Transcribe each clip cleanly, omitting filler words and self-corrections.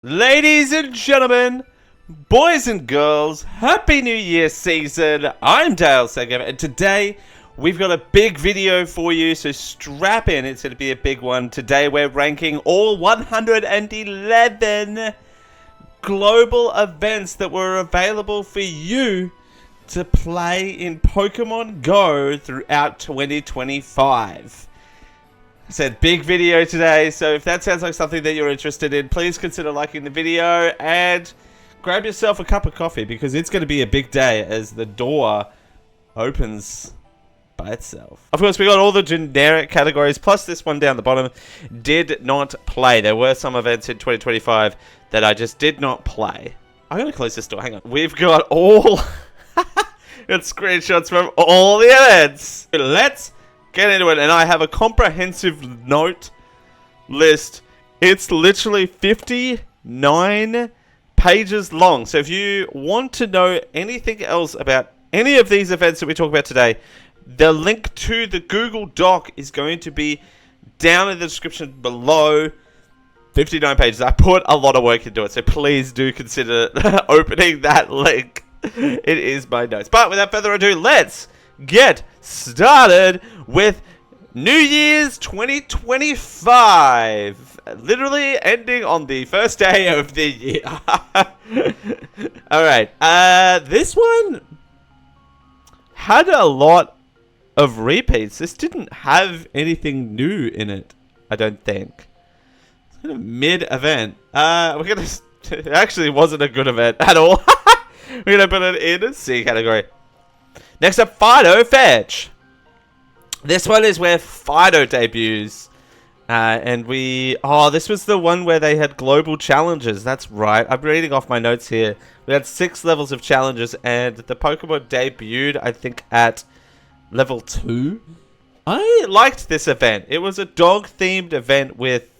Ladies and gentlemen, boys and girls, Happy New Year season. I'm Dale Sagev, and today we've got a big video for you, so strap in. It's going to be a big one. Today we're ranking all 111 global events that were available for you to play in Pokemon GO throughout 2025. I said big video today, so if that sounds like something that you're interested in, please consider liking the video and grab yourself a cup of coffee because it's going to be a big day as the door opens by itself. Of course, we got all the generic categories, plus this one down the bottom. Did not play. There were some events in 2025 that I just did not play. I'm going to close this door. Hang on. We've got all... got screenshots from all the events. Let's get into it, and I have a comprehensive note list. It's literally 59 pages long. So if you want to know anything else about any of these events that we talk about today, the link to the Google Doc is going to be down in the description below. 59 pages. I put a lot of work into it, so please do consider opening that link. It is my notes. But without further ado, let's get started with New Year's 2025. Literally ending on the first day of the year. Alright, this one had a lot of repeats. This didn't have anything new in it, I don't think. It's kind of mid-event. It actually wasn't a good event at all. We're gonna put it in a C category. Next up, Fido Fetch. This one is where Fido debuts. And this was the one where they had global challenges. That's right. I'm reading off my notes here. We had 6 levels of challenges, and the Pokemon debuted, I think, at level 2. I liked this event. It was a dog-themed event with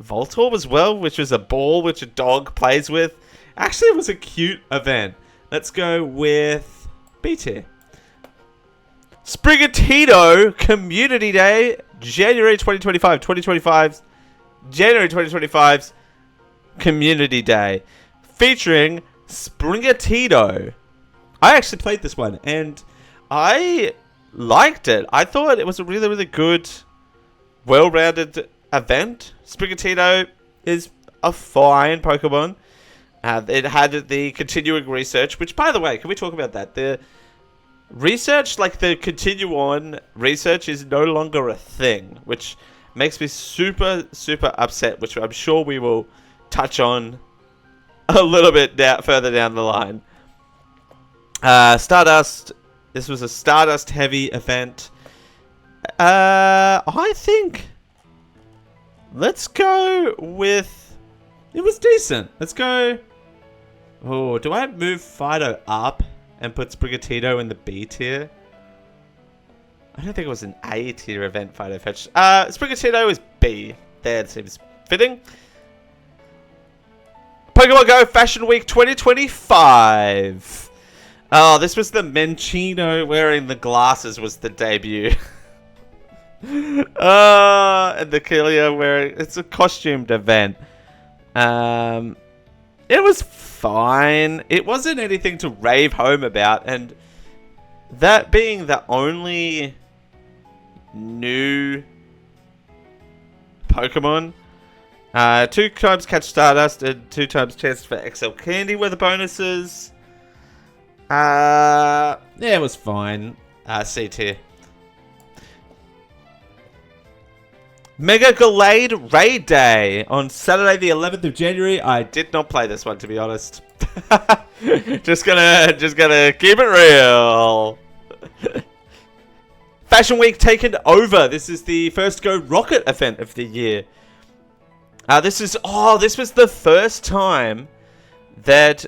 Voltorb as well, which was a ball which a dog plays with. Actually, it was a cute event. Let's go with B tier. Sprigatito Community Day, January 2025. January 2025's Community Day. Featuring Sprigatito. I actually played this one, and I liked it. I thought it was a really, really good, well-rounded event. Sprigatito is a fine Pokemon. It had the continuing research, which, by the way, can we talk about that? The research, like the continue-on research, is no longer a thing, which makes me super, super upset, which I'm sure we will touch on a little bit further down the line. Stardust. This was a Stardust-heavy event. I think... let's go with... it was decent. Let's go... oh, do I move Fido up and put Sprigatito in the B tier? I don't think it was an A tier event, Fido Fetch. Sprigatito is B. That seems fitting. Pokemon GO Fashion Week 2025. Oh, this was the Menchino wearing the glasses was the debut. And the Killia wearing... it's a costumed event. It was fine. It wasn't anything to rave home about, and that being the only new Pokemon, 2 times catch Stardust and 2 times chance for XL Candy were the bonuses. Yeah, it was fine. C tier. Mega Gallade Raid Day on Saturday the 11th of January. I did not play this one, to be honest. just gonna keep it real. Fashion Week taken over. This is the first Go Rocket event of the year. This was the first time that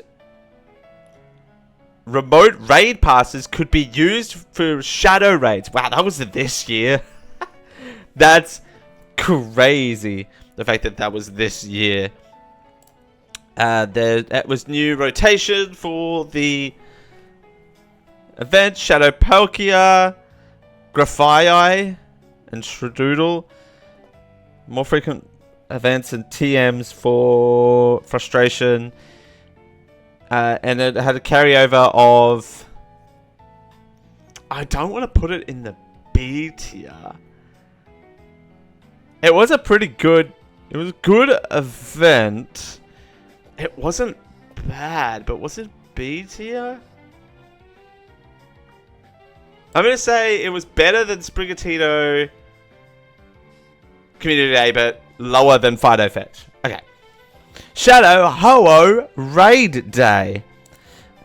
remote raid passes could be used for shadow raids. Wow, that was this year. That's crazy, the fact that was this year. That was new rotation for the event. Shadow Palkia, Grafaiai, and Shredoodle. More frequent events and TMs for frustration. And it had a carryover of... I don't want to put it in the B tier. It was a pretty good... It was a good event. It wasn't bad, but was it B tier? I'm going to say it was better than Sprigatito Community Day, but lower than Fido Fetch. Okay. Shadow Ho-Oh Raid Day.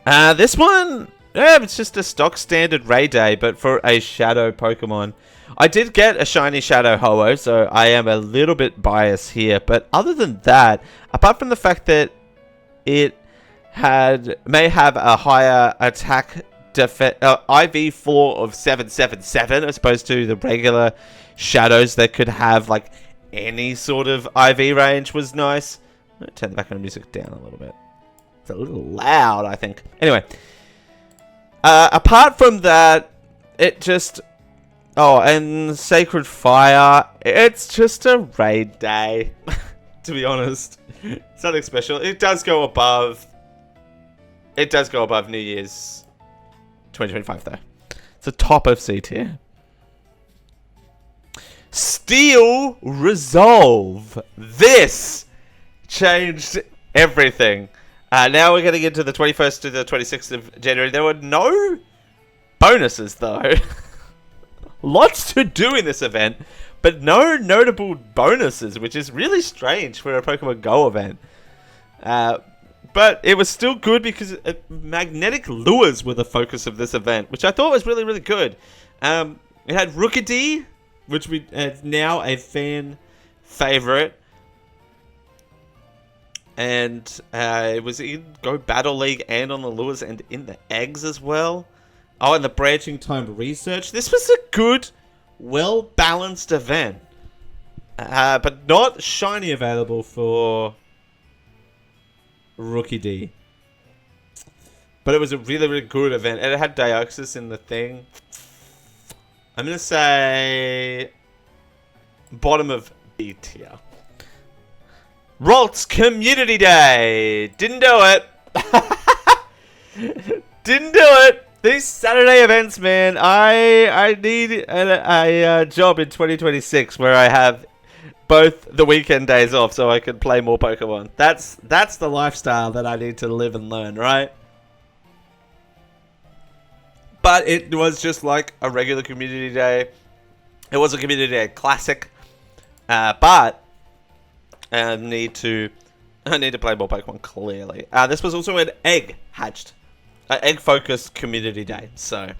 This one, it's just a stock standard raid day, but for a Shadow Pokemon. I did get a shiny Shadow Ho-Oh, so I am a little bit biased here. But other than that, apart from the fact that it may have a higher attack IV floor of 777 as opposed to the regular Shadows that could have like any sort of IV range, was nice. I'm going to turn the background music down a little bit. It's a little loud, I think. Anyway. Apart from that, it just... Oh, and Sacred Fire. It's just a raid day. To be honest. It's nothing special. It does go above... It does go above New Year's 2025, though. It's the top of C tier. Steel Resolve. This changed everything. Now we're getting into the 21st to the 26th of January. There were no bonuses, though. Lots to do in this event, but no notable bonuses, which is really strange for a Pokemon Go event. But it was still good because magnetic lures were the focus of this event, which I thought was really, really good. It had Rookidee, which is now a fan favorite. And it was in Go Battle League and on the lures and in the eggs as well. Oh, and the branching time research. This was a good, well-balanced event. But not shiny available for Rookidee. But it was a really, really good event. And it had Deoxys in the thing. I'm going to say bottom of B tier. Ralts Community Day. Didn't do it. Didn't do it. These Saturday events, man. I need a job in 2026 where I have both the weekend days off so I can play more Pokemon. That's the lifestyle that I need to live and learn, right? But it was just like a regular Community Day. It was a Community Day classic. But I need to play more Pokemon, clearly. This was also an egg hatched. Egg-focused Community Day. So,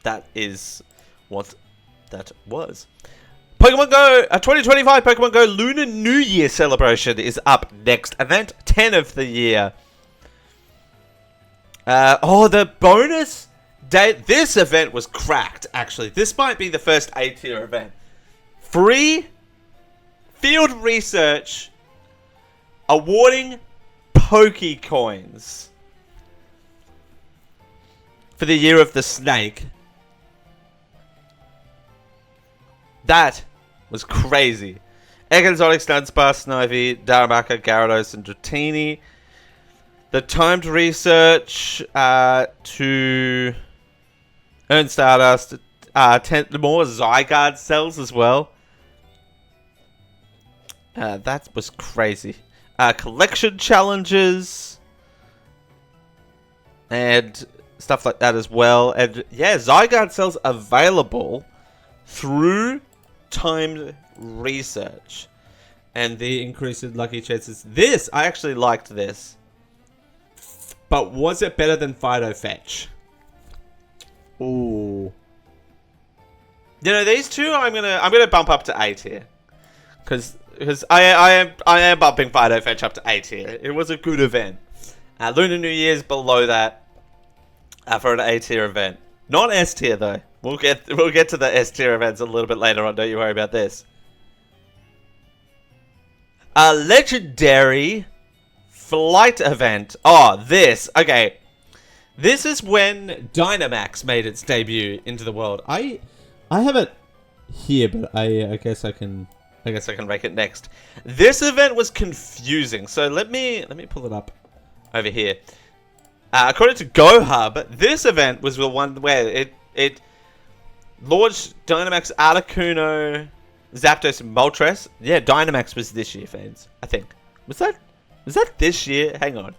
that is what that was. Pokemon Go, 2025 Pokemon Go Lunar New Year celebration is up next. Event 10 of the year. The bonus day. This event was cracked, actually. This might be the first A-tier event. Free field research awarding Pokecoins for the year of the snake. That was crazy. Egg Exotics, Dunsparce, Snivy, Darumaka, Gyarados, and Dratini. The timed research to earn Stardust. 10 more Zygarde cells as well. That was crazy. Collection challenges. And stuff like that as well. And yeah, Zygarde cells available through timed research. And the increase in lucky chances. This, I actually liked this. But was it better than Fido Fetch? Ooh. You know, these two I'm gonna bump up to A tier. Because I am bumping Fido Fetch up to A tier. It was a good event. Lunar New Year's below that for an A tier event. Not S tier though. We'll get to the S tier events a little bit later on. Don't you worry about this. A legendary flight event. Oh, this. Okay. This is when Dynamax made its debut into the world. I have it here, but I guess I can I guess I can rank it next. This event was confusing, so let me pull it up over here. According to Go Hub, this event was the one where it launched Dynamax, Articuno, Zapdos, and Moltres. Yeah, Dynamax was this year, fans. I think. Was that this year? Hang on.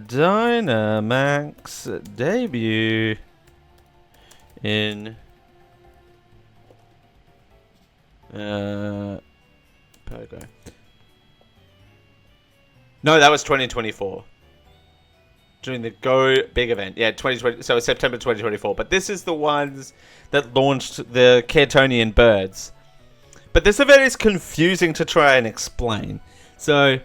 Dynamax debut in Pogo. No, that was 2024. During the Go Big event. Yeah, 2020. So September 2024. But this is the ones that launched the Cartonian birds. But this event is confusing to try and explain. So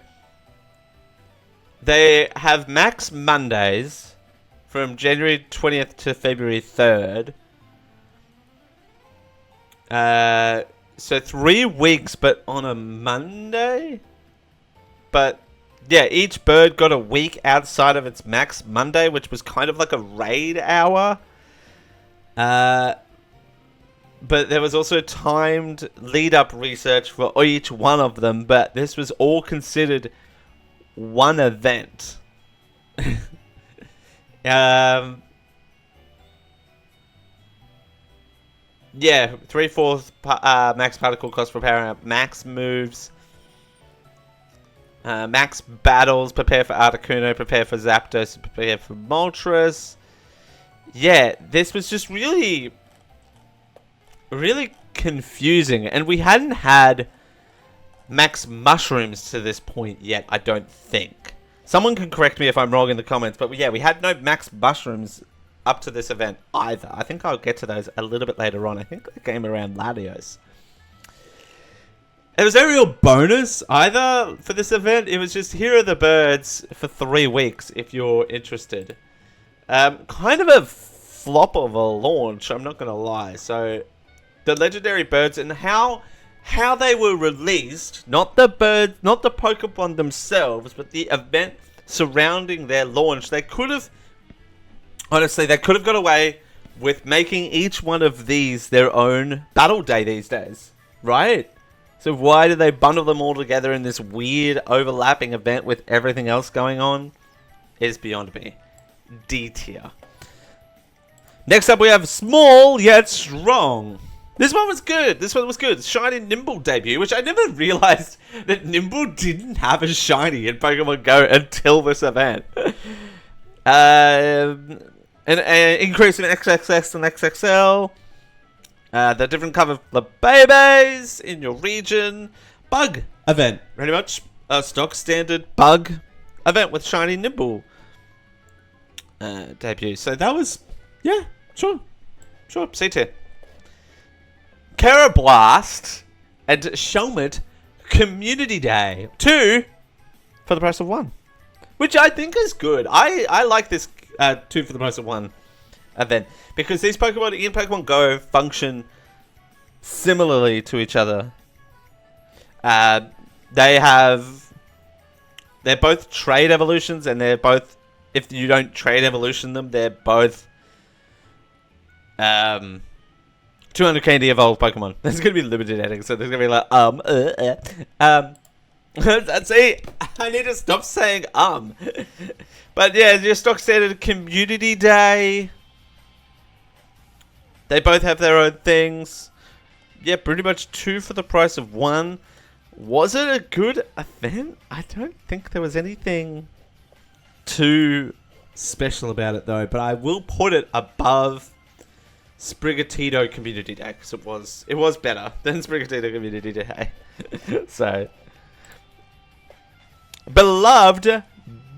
they have Max Mondays from January 20th to February 3rd. So 3 weeks, but on a Monday? But, yeah, each bird got a week outside of its Max Monday, which was kind of like a raid hour. But there was also timed lead-up research for each one of them, but this was all considered one event. Yeah, 3/4 max particle cost for power up, max moves, max battles, prepare for Articuno, prepare for Zapdos, prepare for Moltres. Yeah, this was just really confusing, and we hadn't had max mushrooms to this point yet, I don't think. Someone can correct me if I'm wrong in the comments, but yeah, we had no max mushrooms up to this event either. I think I'll get to those a little bit later on. I think the game around Latios. There was no real bonus either for this event. It was just, here are the birds for 3 weeks if you're interested. Kind of a flop of a launch, I'm not going to lie. So, the legendary birds and how they were released, not the birds, not the Pokemon themselves, but the event surrounding their launch. They could have, honestly, they could have got away with making each one of these their own battle day these days, right? So why do they bundle them all together in this weird overlapping event with everything else going on? Is beyond me. D tier. Next up we have small yet strong. This one was good. This one was good. Shiny Nimble debut, which I never realized that Nimble didn't have a shiny in Pokemon Go until this event. An increase in XXX and XXL. The different cover for the babies in your region. Bug event. Pretty much a stock standard bug event with Shiny Nimble debut. So that was, yeah, sure. C tier. Carablast and Shelmet Community Day. 2 for the price of 1. Which I think is good. I like this 2 for the price of 1 event. Because these Pokemon in Pokemon Go function similarly to each other. They're both trade evolutions, and they're both, if you don't trade evolution them, they're both 200 candy evolved Pokemon. There's going to be limited editing, so there's going to be like, see, I need to stop saying, But yeah, your stock standard Community Day. They both have their own things. Yeah, pretty much 2 for the price of 1. Was it a good event? I don't think there was anything too special about it, though. But I will put it above Sprigatito Community Day, because it was better than Sprigatito Community Day. So, beloved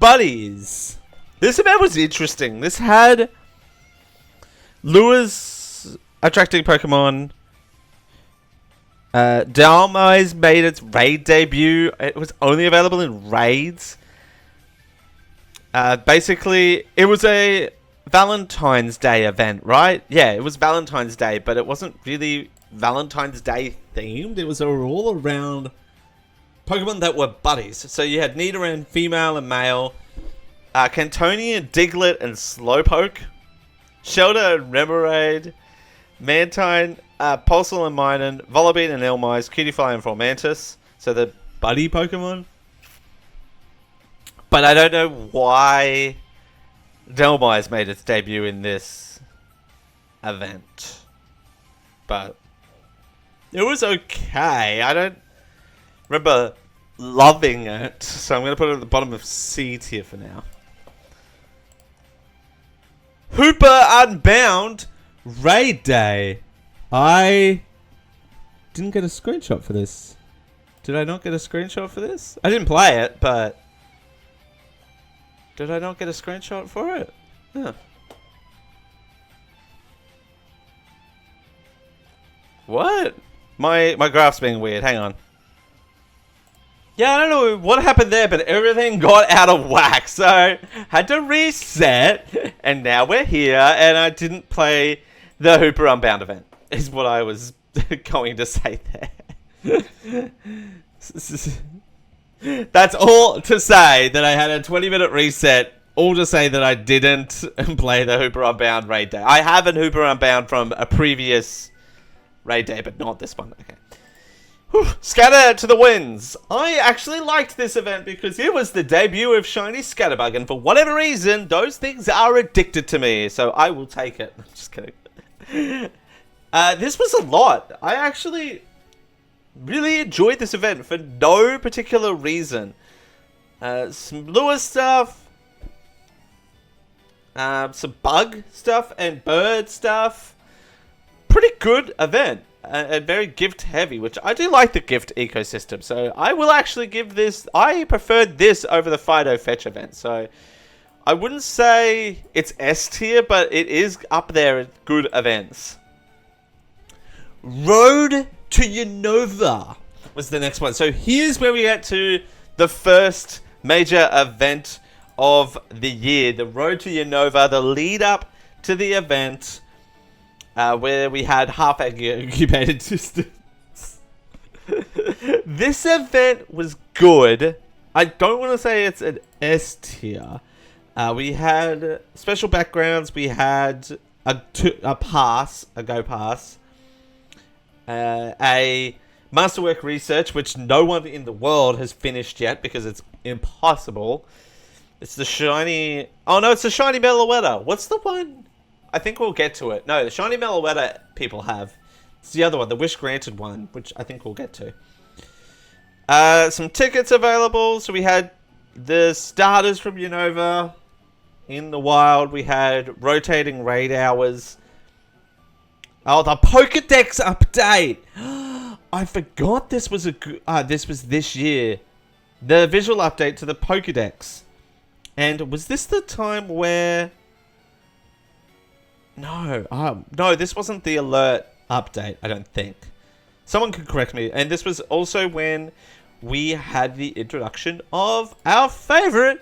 buddies. This event was interesting. This had lures attracting Pokemon. Dalmai's made its raid debut. It was only available in raids. Basically, it was a Valentine's Day event, right? Yeah, it was Valentine's Day, but it wasn't really Valentine's Day themed. It was all around Pokemon that were buddies. So you had Nidoran, female and male, Cantonian, Diglett, and Slowpoke, Shelter and Remoraid, Mantine, Pulsar and Minun, Volibee and Elmise, Cutiefly and Formantis. So the buddy Pokemon. But I don't know why Elmise made its debut in this event. But it was okay. I don't remember loving it. So I'm going to put it at the bottom of C tier for now. Hooper Unbound Raid Day. I didn't get a screenshot for this. Did I not get a screenshot for this? I didn't play it, but did I not get a screenshot for it? Yeah. What? My graph's being weird. Hang on. Yeah, I don't know what happened there, but everything got out of whack. So, had to reset, and now we're here, and I didn't play the Hooper Unbound event, is what I was going to say there. That's all to say that I had a 20-minute reset, all to say that I didn't play the Hooper Unbound raid day. I have an Hooper Unbound from a previous raid day, but not this one. Okay. Scatter to the winds. I actually liked this event because it was the debut of Shiny Scatterbug, and for whatever reason, those things are addicted to me, so I will take it. I'm just kidding. This was a lot. I actually really enjoyed this event for no particular reason. Some lure stuff, some bug stuff, and bird stuff. Pretty good event. And very gift heavy, which I do like the gift ecosystem. So I will actually give this, I preferred this over the Fido Fetch event. So I wouldn't say it's S tier, but it is up there at good events. Road to Unova was the next one. So here's where we get to the first major event of the year. The Road to Unova, the lead up to the event. Where we had half incubated systems. This event was good. I don't want to say it's an S tier. We had special backgrounds. We had a go pass, a masterwork research, which no one in the world has finished yet because it's impossible. It's the shiny. Oh no, it's the shiny Meloetta. What's the one? I think we'll get to it. No, the Shiny Meloetta people have. It's the other one, the Wish Granted one, which I think we'll get to. Some tickets available. So we had the starters from Unova in the wild. We had rotating raid hours. Oh, the Pokédex update. I forgot this was this was this year. The visual update to the Pokédex. And was this the time where... No, this wasn't the alert update, I don't think. Someone could correct me. And this was also when we had the introduction of our favorite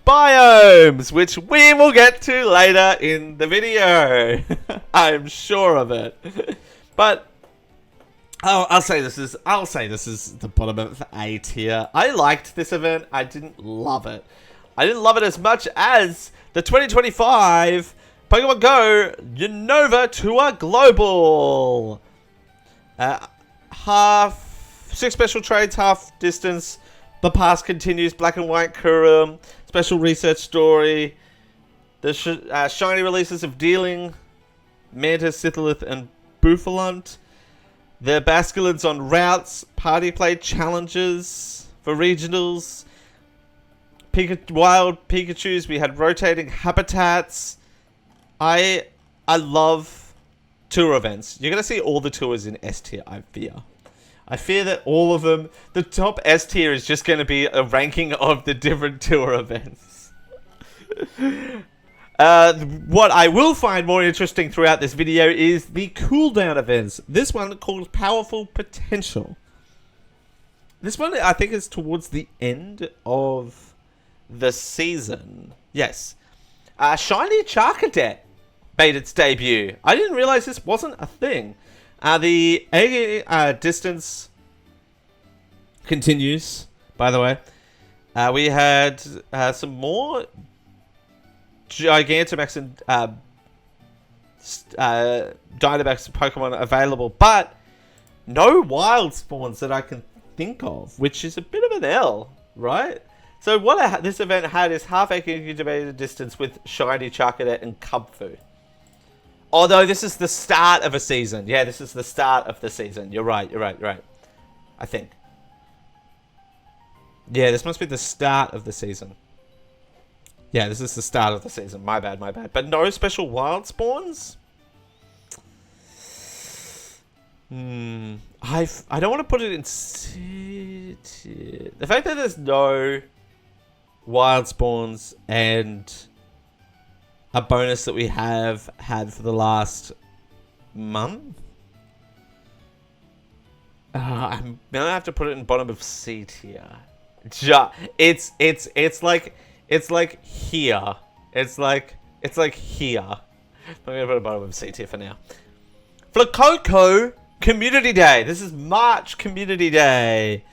biomes, which we will get to later in the video. I'm sure of it. But I'll say this is the bottom of A tier. I liked this event. I didn't love it. I didn't love it as much as the 2025 Pokemon GO Unova Tour Global. Half 6 special trades, half distance. The past continues. Black and White Kurum. Special research story. The shiny releases of Dealing, Mantis, Sitholith, and Buffalunt. The Basculins on routes. Party play challenges for regionals. Wild Pikachus. We had rotating habitats. I love tour events. You're going to see all the tours in S tier, I fear. I fear that all of them, the top S tier is just going to be a ranking of the different tour events. What I will find more interesting throughout this video is the cooldown events. This one called Powerful Potential. This one I think is towards the end of the season. Yes. Shiny Charcadet made its debut. I didn't realize this wasn't a thing. The distance continues, by the way. We had some more Gigantamax and Dynamax Pokemon available, but no wild spawns that I can think of, which is a bit of an L, right? So what this event had is half acre incubator distance with Shiny Charcadet and Kubfu. Although this is the start of a season. Yeah, this is the start of the season. You're right. I think. Yeah, this must be the start of the season. Yeah, this is the start of the season. My bad. But no special wild spawns? I don't want to put it in C tier. The fact that there's no wild spawns and a bonus that we have had for the last month. I'm gonna have to put it in bottom of C tier. It's like here. It's like here. I'm gonna put it bottom of C tier for now. Flacoco Community Day. This is March Community Day.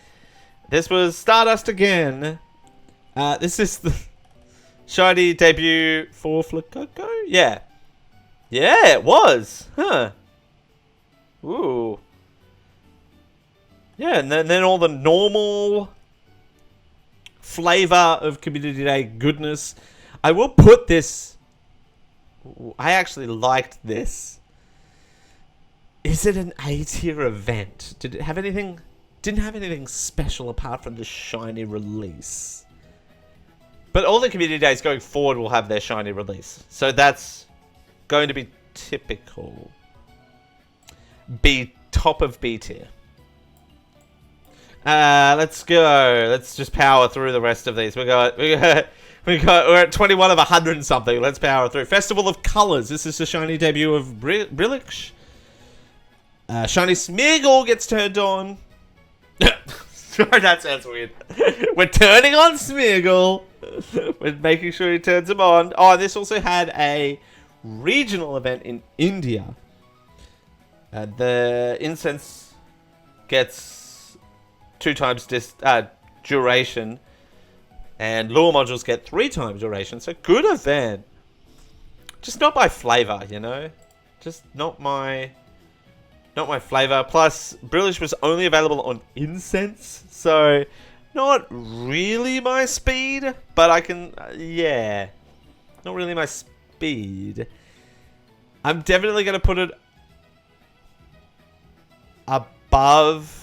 This was Stardust again. This is the shiny debut for Flacoco? Yeah. Yeah, it was. Huh. Ooh. Yeah, and then all the normal flavor of Community Day goodness. I will put this... I actually liked this. Is it an A-tier event? Did it have anything... Didn't have anything special apart from the shiny release. But all the community days going forward will have their shiny release. So that's going to be typical. Top of B tier. Let's go. Let's just power through the rest of these. We're at 21 of 100 and something. Let's power through. Festival of Colors. This is the shiny debut of Brillish. Shiny Smeargle gets turned on. Sorry, that sounds weird. We're turning on Smeargle. We're making sure he turns him on. Oh, this also had a regional event in India. The incense gets 2 times duration, and lure modules get 3 times duration. So good event. Just not my flavor, you know. Just not my flavor. Plus, Brillish was only available on incense, so not really my speed. But I can, yeah, not really my speed. I'm definitely gonna put it above.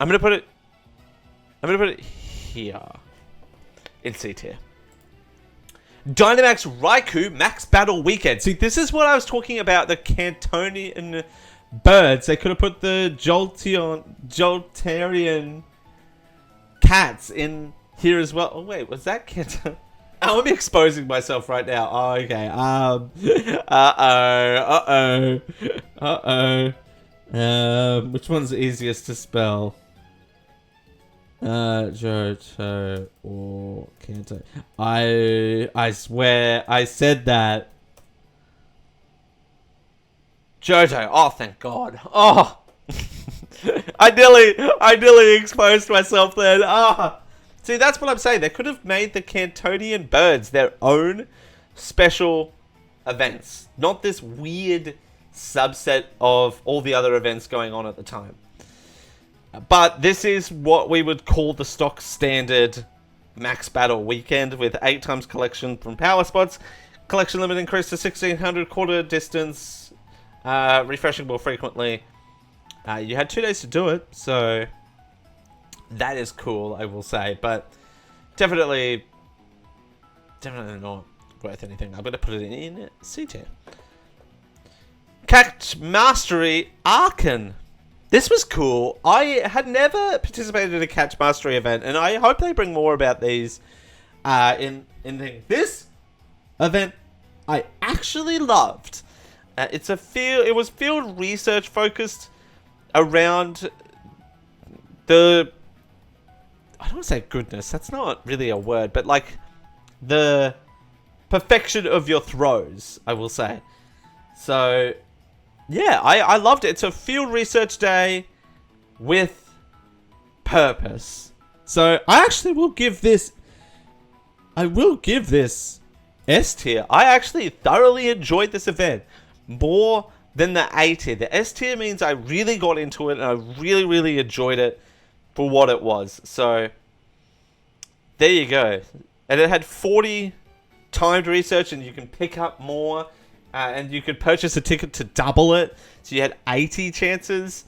I'm gonna put it here in C tier. Dynamax Raikou Max Battle Weekend. See, this is what I was talking about, the Cantonian birds. They could have put the Joltarian cats in here as well. Oh, wait, was that Canton? Oh, I'm exposing myself right now. Oh, okay. Which one's the easiest to spell? Johto or Kanto. I swear I said that. Johto. Oh, thank God. Oh. I nearly exposed myself then. Ah. See, that's what I'm saying. They could have made the Cantonian birds their own special events, not this weird subset of all the other events going on at the time. But this is what we would call the stock standard Max Battle Weekend with 8 times collection from Power Spots. Collection limit increased to 1600 quarter distance. Refreshing more frequently. You had 2 days to do it, so that is cool, I will say. But definitely not worth anything. I'm going to put it in C tier. Cat Mastery Archon. This was cool. I had never participated in a Catch Mastery event, and I hope they bring more about these in this event. I actually loved. It was field research focused around the. I don't want to say goodness. That's not really a word, but like the perfection of your throws, I will say. So. Yeah, I loved it. It's a field research day with purpose. So I actually will give this I will give this S tier. I actually thoroughly enjoyed this event more than the A tier. The S tier means I really got into it and I really, really enjoyed it for what it was. So, there you go. And it had 40 timed research and you can pick up more. And you could purchase a ticket to double it. So you had 80 chances.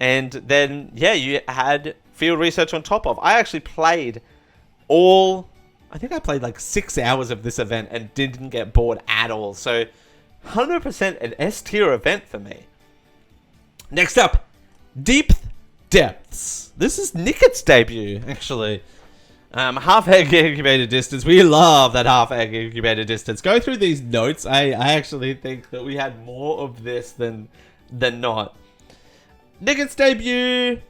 And then, yeah, you had field research on top of. I actually played I think I played like 6 hours of this event and didn't get bored at all. So, 100% an S tier event for me. Next up, Deep Depths. This is Nicket's debut, actually. Half egg incubator distance. We love that half egg incubator distance. Go through these notes. I actually think that we had more of this than not. Nicket's debut.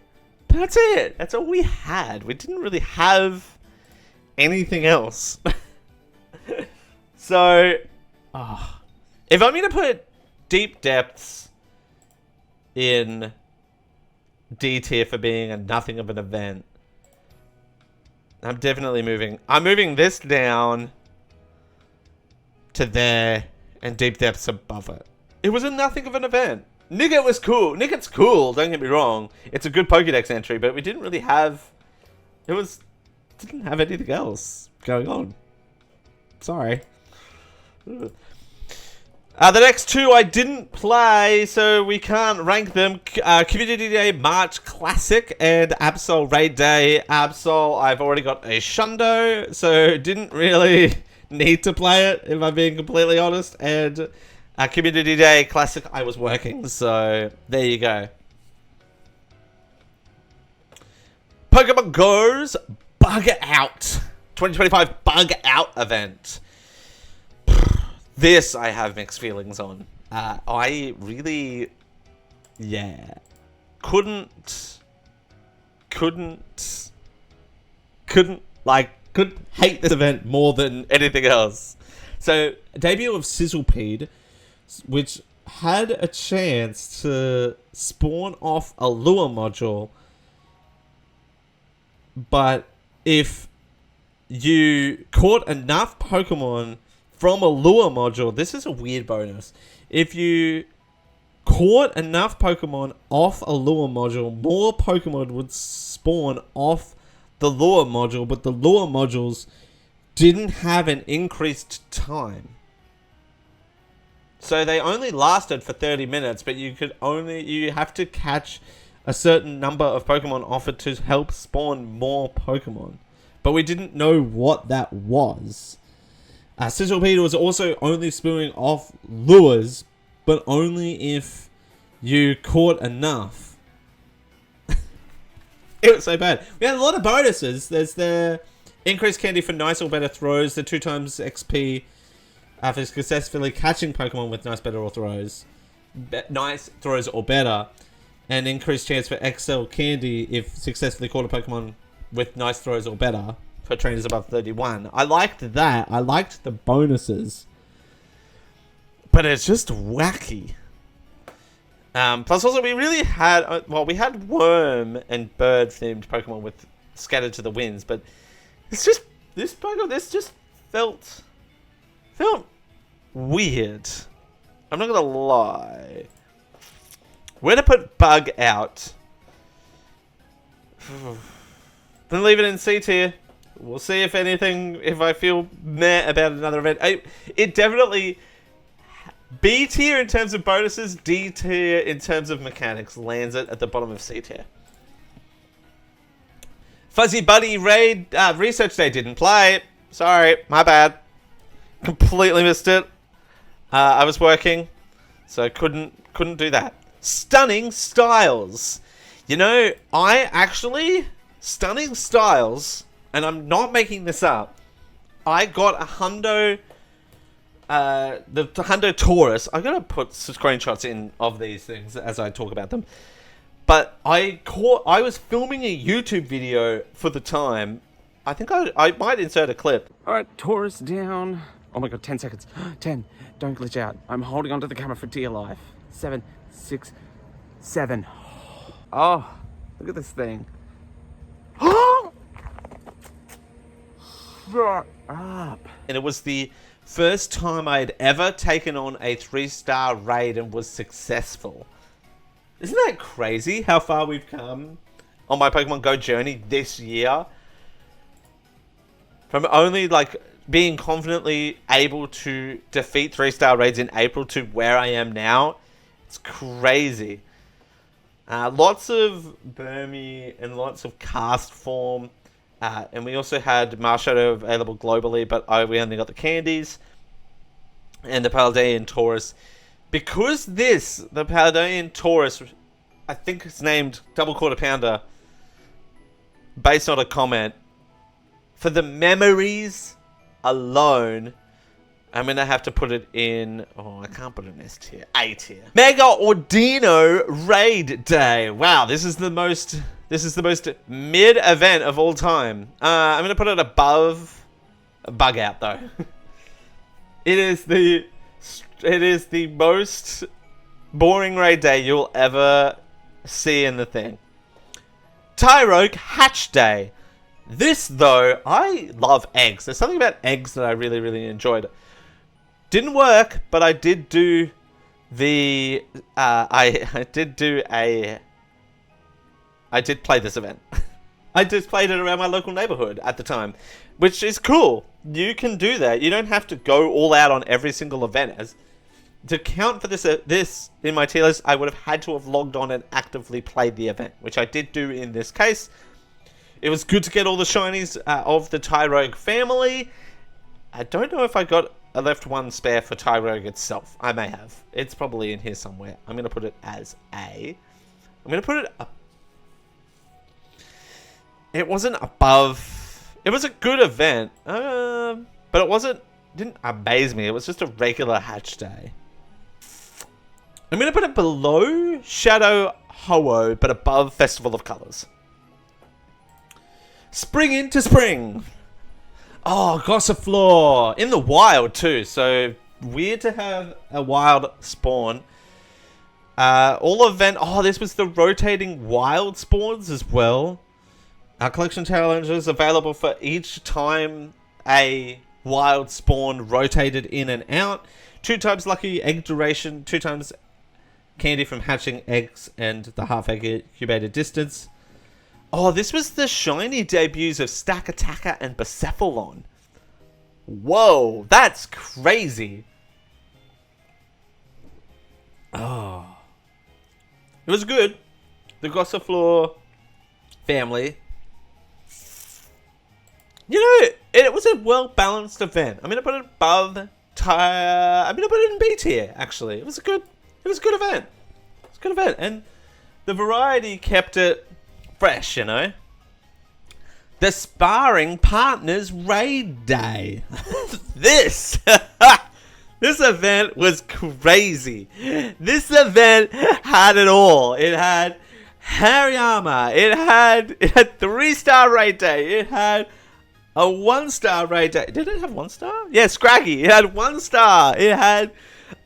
That's it. That's all we had. We didn't really have anything else. So, if I'm going to put Deep Depths in D tier for being a nothing of an event, I'm definitely moving. I'm moving this down to there and Deep Depths above it. It was a nothing of an event. Nicket was cool. Nicket's cool, don't get me wrong. It's a good Pokédex entry, but we didn't really have... didn't have anything else going on. Sorry. The next two I didn't play, so we can't rank them. Community Day March Classic and Absol Raid Day. Absol, I've already got a Shundo, so didn't really need to play it, if I'm being completely honest. And Community Day Classic, I was working, so there you go. Pokemon GO's Bug Out 2025 Bug Out event. This I have mixed feelings on. I really, couldn't hate this event more than anything else. So, debut of Sizzlepede, which had a chance to spawn off a lure module, but if you caught enough Pokemon from a lure module, this is a weird bonus. If you caught enough Pokemon off a lure module, more Pokemon would spawn off the lure module, but the lure modules didn't have an increased time. So they only lasted for 30 minutes, but you have to catch a certain number of Pokemon off it to help spawn more Pokemon. But we didn't know what that was. Sizzlepede was also only spewing off lures, but only if you caught enough. It was so bad. We had a lot of bonuses. There's the increased candy for nice or better throws, the 2 times XP for successfully catching Pokemon with nice, better, or throws. Nice throws or better. And increased chance for XL candy if successfully caught a Pokemon with nice throws or better. For trainers above 31. I liked that. I liked the bonuses. But it's just wacky. Plus also we really had... we had worm and bird themed Pokemon with Scattered to the Winds. But it's just... This Pokemon... This just felt weird. I'm not going to lie. We're going to put Bug Out. Then leave it in C tier. We'll see if I feel meh about another event. It definitely... B tier in terms of bonuses, D tier in terms of mechanics lands it at the bottom of C tier. Fuzzy Buddy Raid Research Day didn't play. Sorry, my bad. Completely missed it. I was working, so couldn't do that. Stunning Styles. You know, Stunning Styles... And I'm not making this up. I got a Hundo, the Hundo Taurus. I'm going to put some screenshots in of these things as I talk about them. But I was filming a YouTube video for the time. I think I might insert a clip. All right, Taurus down. Oh my God, 10 seconds. 10, don't glitch out. I'm holding onto the camera for dear life. 7, 6, 7. Oh, look at this thing. Shut up. And it was the first time I had ever taken on a 3-star raid and was successful. Isn't that crazy how far we've come on my Pokemon Go journey this year? From only like being confidently able to defeat 3-star raids in April to where I am now. It's crazy. Lots of Burmy and lots of cast form. And we also had Marshadow available globally, but we only got the candies. And the Paldean Taurus. Because the Paldean Taurus, I think it's named Double Quarter Pounder, based on a comment. For the memories alone, I'm going to have to put it in... Oh, I can't put it in S tier. A tier. Mega Ordino Raid Day. Wow, this is the most mid event of all time. I'm going to put it above Bug Out, though. It is the most boring raid day you'll ever see in the thing. Tyrogue Hatch Day. This, though, I love eggs. There's something about eggs that I really, really enjoyed. Didn't work, but I did do the... I did play this event. I just played it around my local neighborhood at the time, which is cool. You can do that. You don't have to go all out on every single event. To count for this in my tier list, I would have had to have logged on and actively played the event, which I did do in this case. It was good to get all the shinies of the Tyrogue family. I don't know if I left one spare for Tyrogue itself. I may have. It's probably in here somewhere. I'm going to put it as A. I'm going to put it up. It wasn't above. It was a good event. But it didn't amaze me. It was just a regular hatch day. I'm going to put it below Shadow Ho-Oh, but above Festival of Colors. Spring into Spring. Oh, Gossifleur. In the wild, too. So, weird to have a wild spawn. All event... Oh, this was the rotating wild spawns as well. Collection challenges available for each time a wild spawn rotated in and out. 2 times lucky egg duration. 2 times candy from hatching eggs and the half incubated distance. Oh, this was the shiny debuts of Stack Attacker and Bucephalon. Whoa, that's crazy. Oh. It was good. The Gossifleur family. You know, it was a well-balanced event. I'm going to put it above I'm going to put it in B tier, actually. It was a good event. It's a good event. And the variety kept it fresh, you know. The Sparring Partners Raid Day. This event was crazy. This event had it all. It had Hariyama. It had 3-star raid day. It had a 1-star raid day. Did it have 1 star? Yeah, Scraggy. It had 1 star. It had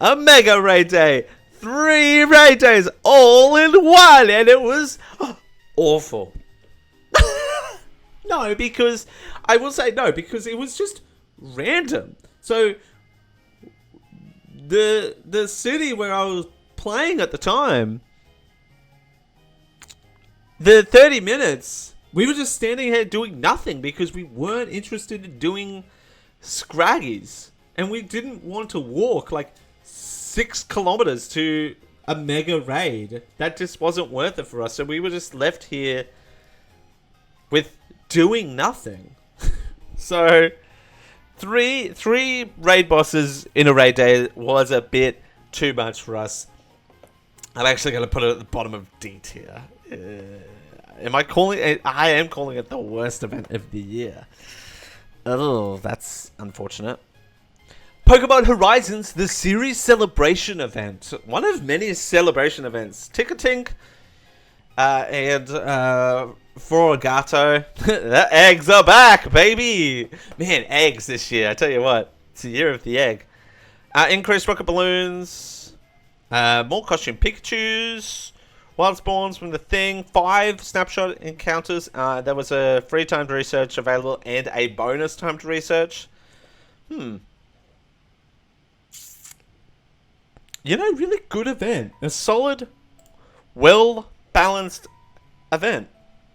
a mega raid day. 3 raid days all in one, and it was awful. No, because I will say no, because it was just random. So the city where I was playing at the time, the 30 minutes, we were just standing here doing nothing because we weren't interested in doing Scraggies. And we didn't want to walk like 6 kilometers to a mega raid. That just wasn't worth it for us. So we were just left here with doing nothing. So three raid bosses in a raid day was a bit too much for us. I'm actually going to put it at the bottom of D tier. I am calling it the worst event of the year. Oh, that's unfortunate. Pokemon Horizons, the series celebration event. One of many celebration events. Ticketing and Forogato. The eggs are back, baby! Man, eggs this year, I tell you what. It's the year of the egg. Increased rocket balloons. More costume Pikachus. Wild spawns from the thing. 5 snapshot encounters. There was a free timed research available and a bonus timed research. Really good event. A solid, well-balanced event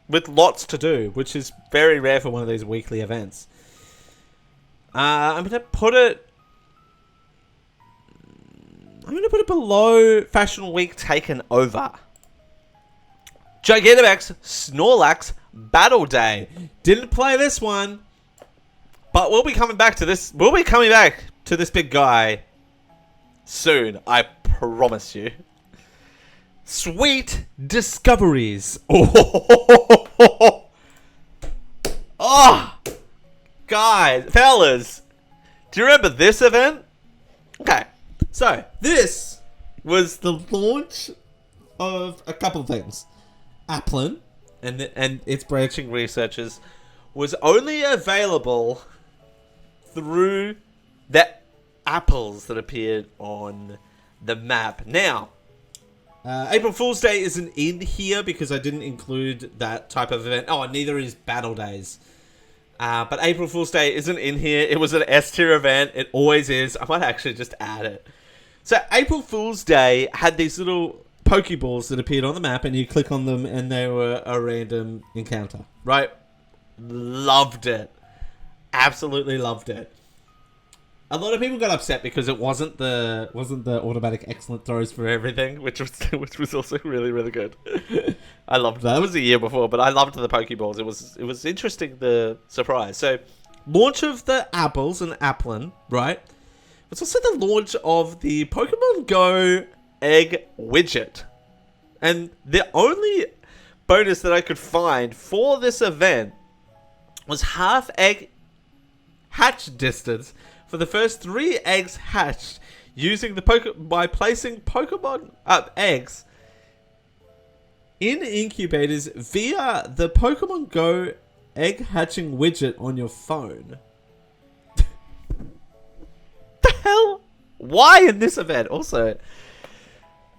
with lots to do, which is very rare for one of these weekly events. I'm going to put it below Fashion Week Taken Over. Gigantamax Snorlax Battle Day. Didn't play this one, but we'll be coming back to this. We'll be coming back to this big guy soon, I promise you. Sweet Discoveries. Oh, guys, fellas, do you remember this event? Okay, so this was the launch of a couple of things. Applin and its branching researchers was only available through the apples that appeared on the map. Now, April Fool's Day isn't in here because I didn't include that type of event. Oh, and neither is Battle Days. But April Fool's Day isn't in here. It was an S tier event. It always is. I might actually just add it. So April Fool's Day had these little Pokeballs that appeared on the map, and you click on them and they were a random encounter. Right? Loved it. Absolutely loved it. A lot of people got upset because it wasn't the automatic excellent throws for everything, which was also really, really good. I loved that. It was a year before, but I loved the Pokeballs. It was interesting, the surprise. So, launch of the apples and Applin, right? It's also the launch of the Pokemon GO egg widget. And the only bonus that I could find for this event was half egg hatch distance for the first 3 eggs hatched using by placing Pokemon eggs in incubators via the Pokemon GO egg hatching widget on your phone. The hell? Why in this event? Also,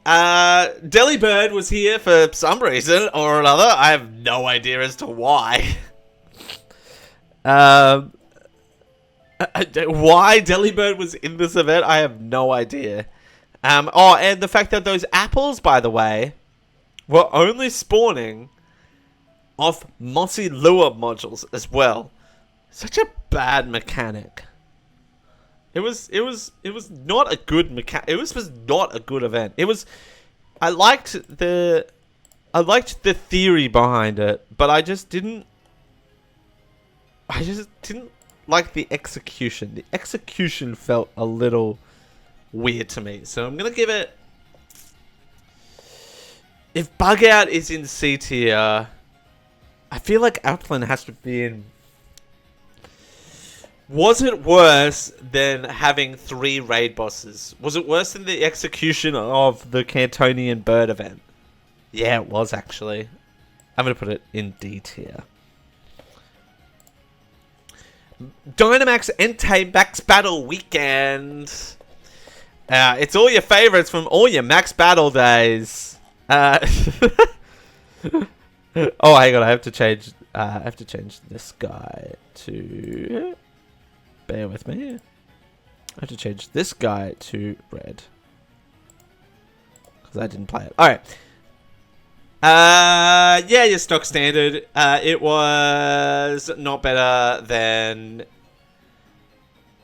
Delibird was here for some reason or another. I have no idea as to why. Why Delibird was in this event, I have no idea. And the fact that those apples, by the way, were only spawning off Mossy Lure modules as well. Such a bad mechanic. It was not a good mechanic. It was not a good event. I liked the theory behind it, but I just didn't like the execution. The execution felt a little weird to me. So I'm going to give it... If Bug Out is in C tier, I feel like Applin has to be in... Was it worse than having 3 raid bosses? Was it worse than the execution of the Cantonian bird event? Yeah, it was actually. I'm going to put it in D tier. Dynamax Entei Max Battle Weekend. It's all your favorites from all your Max Battle days. Oh, hang on, I have to change this guy to... Bear with me. I have to change this guy to red. Because I didn't play it. Alright. Yeah, your stock standard. It was not better than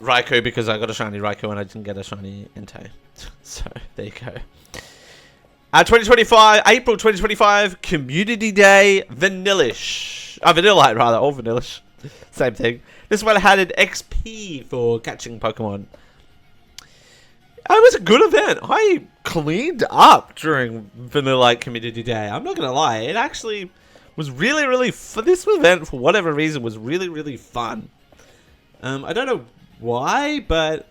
Raikou because I got a shiny Raikou and I didn't get a shiny Entei. So, there you go. 2025, April 2025, Community Day, Vanillish. Vanillite, rather, or Vanillish. Same thing. This one had an XP for catching Pokemon. It was a good event. I cleaned up during Vanillite Community Day. I'm not going to lie. It actually was really, really... For this event, for whatever reason, was really, really fun. I don't know why, but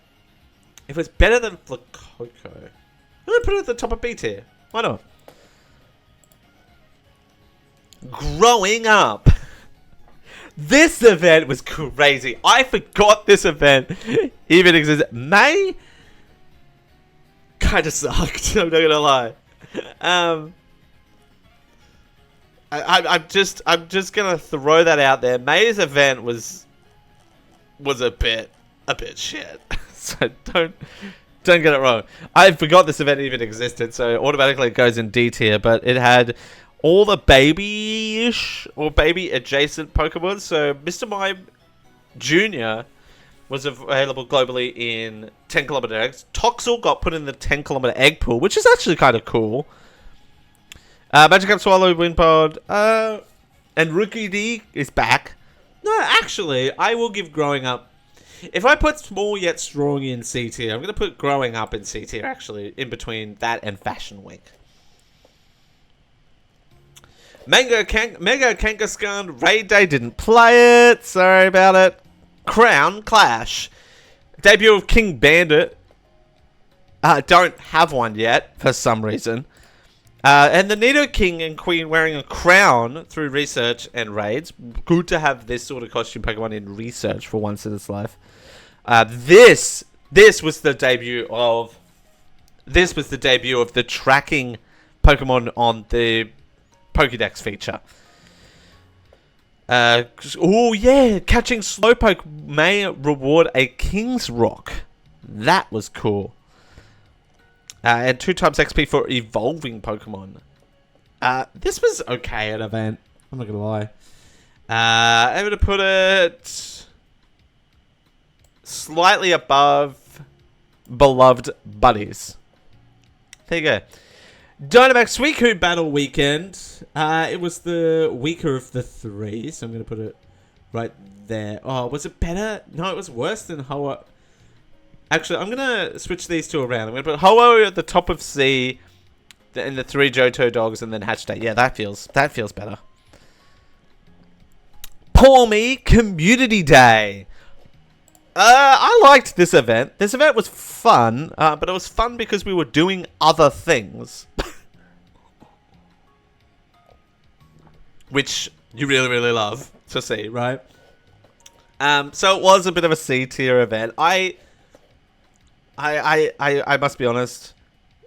it was better than Flacoco. I'm going to put it at the top of B tier. Why not? Growing Up. This event was crazy. I forgot this event even existed. May kind of sucked. I'm not gonna lie. I'm just gonna throw that out there. May's event was a bit shit. So don't get it wrong. I forgot this event even existed, so automatically it goes in D tier. But it had all the baby-ish or baby-adjacent Pokemon. So Mr. Mime Jr. was available globally in 10-kilometer eggs. Toxel got put in the 10-kilometer egg pool, which is actually kind of cool. Magikarp, Swallow, Wimpod, and Rookie D is back. No, actually, I will give Growing Up. If I put Small Yet Strong in C tier, I'm going to put Growing Up in C tier, actually, in between that and Fashion Week. Mega Kangaskhan, Raid Day, didn't play it. Sorry about it. Crown Clash. Debut of King Bandit. Don't have one yet, for some reason. And the Nido King and Queen wearing a crown through research and raids. Good to have this sort of costume Pokemon in research for once in its life. This was the debut of the tracking Pokemon on the Pokédex feature. Oh yeah, catching Slowpoke may reward a King's Rock. That was cool. And 2 times XP for evolving Pokemon. This was okay at event. I'm not gonna lie. I'm gonna put it slightly above Beloved Buddies. There you go. Dynamax Suicune Battle Weekend. It was the weaker of the 3, so I'm gonna put it right there. Oh, was it better? No, it was worse than Hoa. Actually, I'm going to switch these two around. I'm going to put Ho-Oh at the top of C, and the 3 Johto dogs, and then Hatch Day. Yeah, that feels better. Poor Me Community Day. I liked this event. This event was fun, but it was fun because we were doing other things. Which you really, really love to see, right? So it was a bit of a C tier event. I must be honest.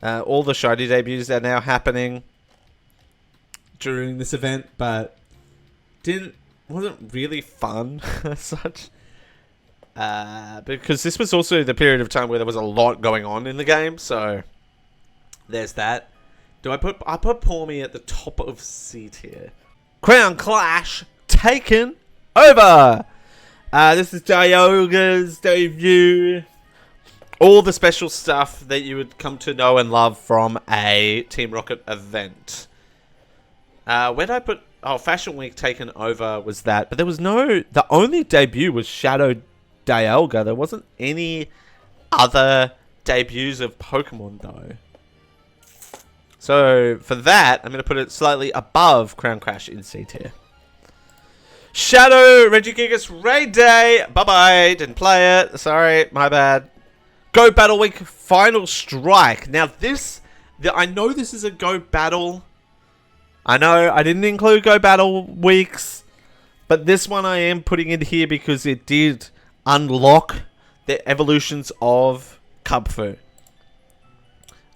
All the shiny debuts are now happening during this event, but wasn't really fun as such. Because this was also the period of time where there was a lot going on in the game, so there's that. I put Poor Me at the top of C tier. Crown Clash taken over. This is Dialga's debut. All the special stuff that you would come to know and love from a Team Rocket event. Where did I put... Oh, Fashion Week taken over was that. But there was no... The only debut was Shadow Dialga. There wasn't any other debuts of Pokemon, though. So, for that, I'm going to put it slightly above Crown Crash in C tier. Shadow Regigigas Raid Day. Bye-bye. Didn't play it. Sorry. My bad. Go Battle Week Final Strike. Now I know this is a Go Battle. I know I didn't include Go Battle Weeks. But this one I am putting in here because it did unlock the evolutions of Cubfu.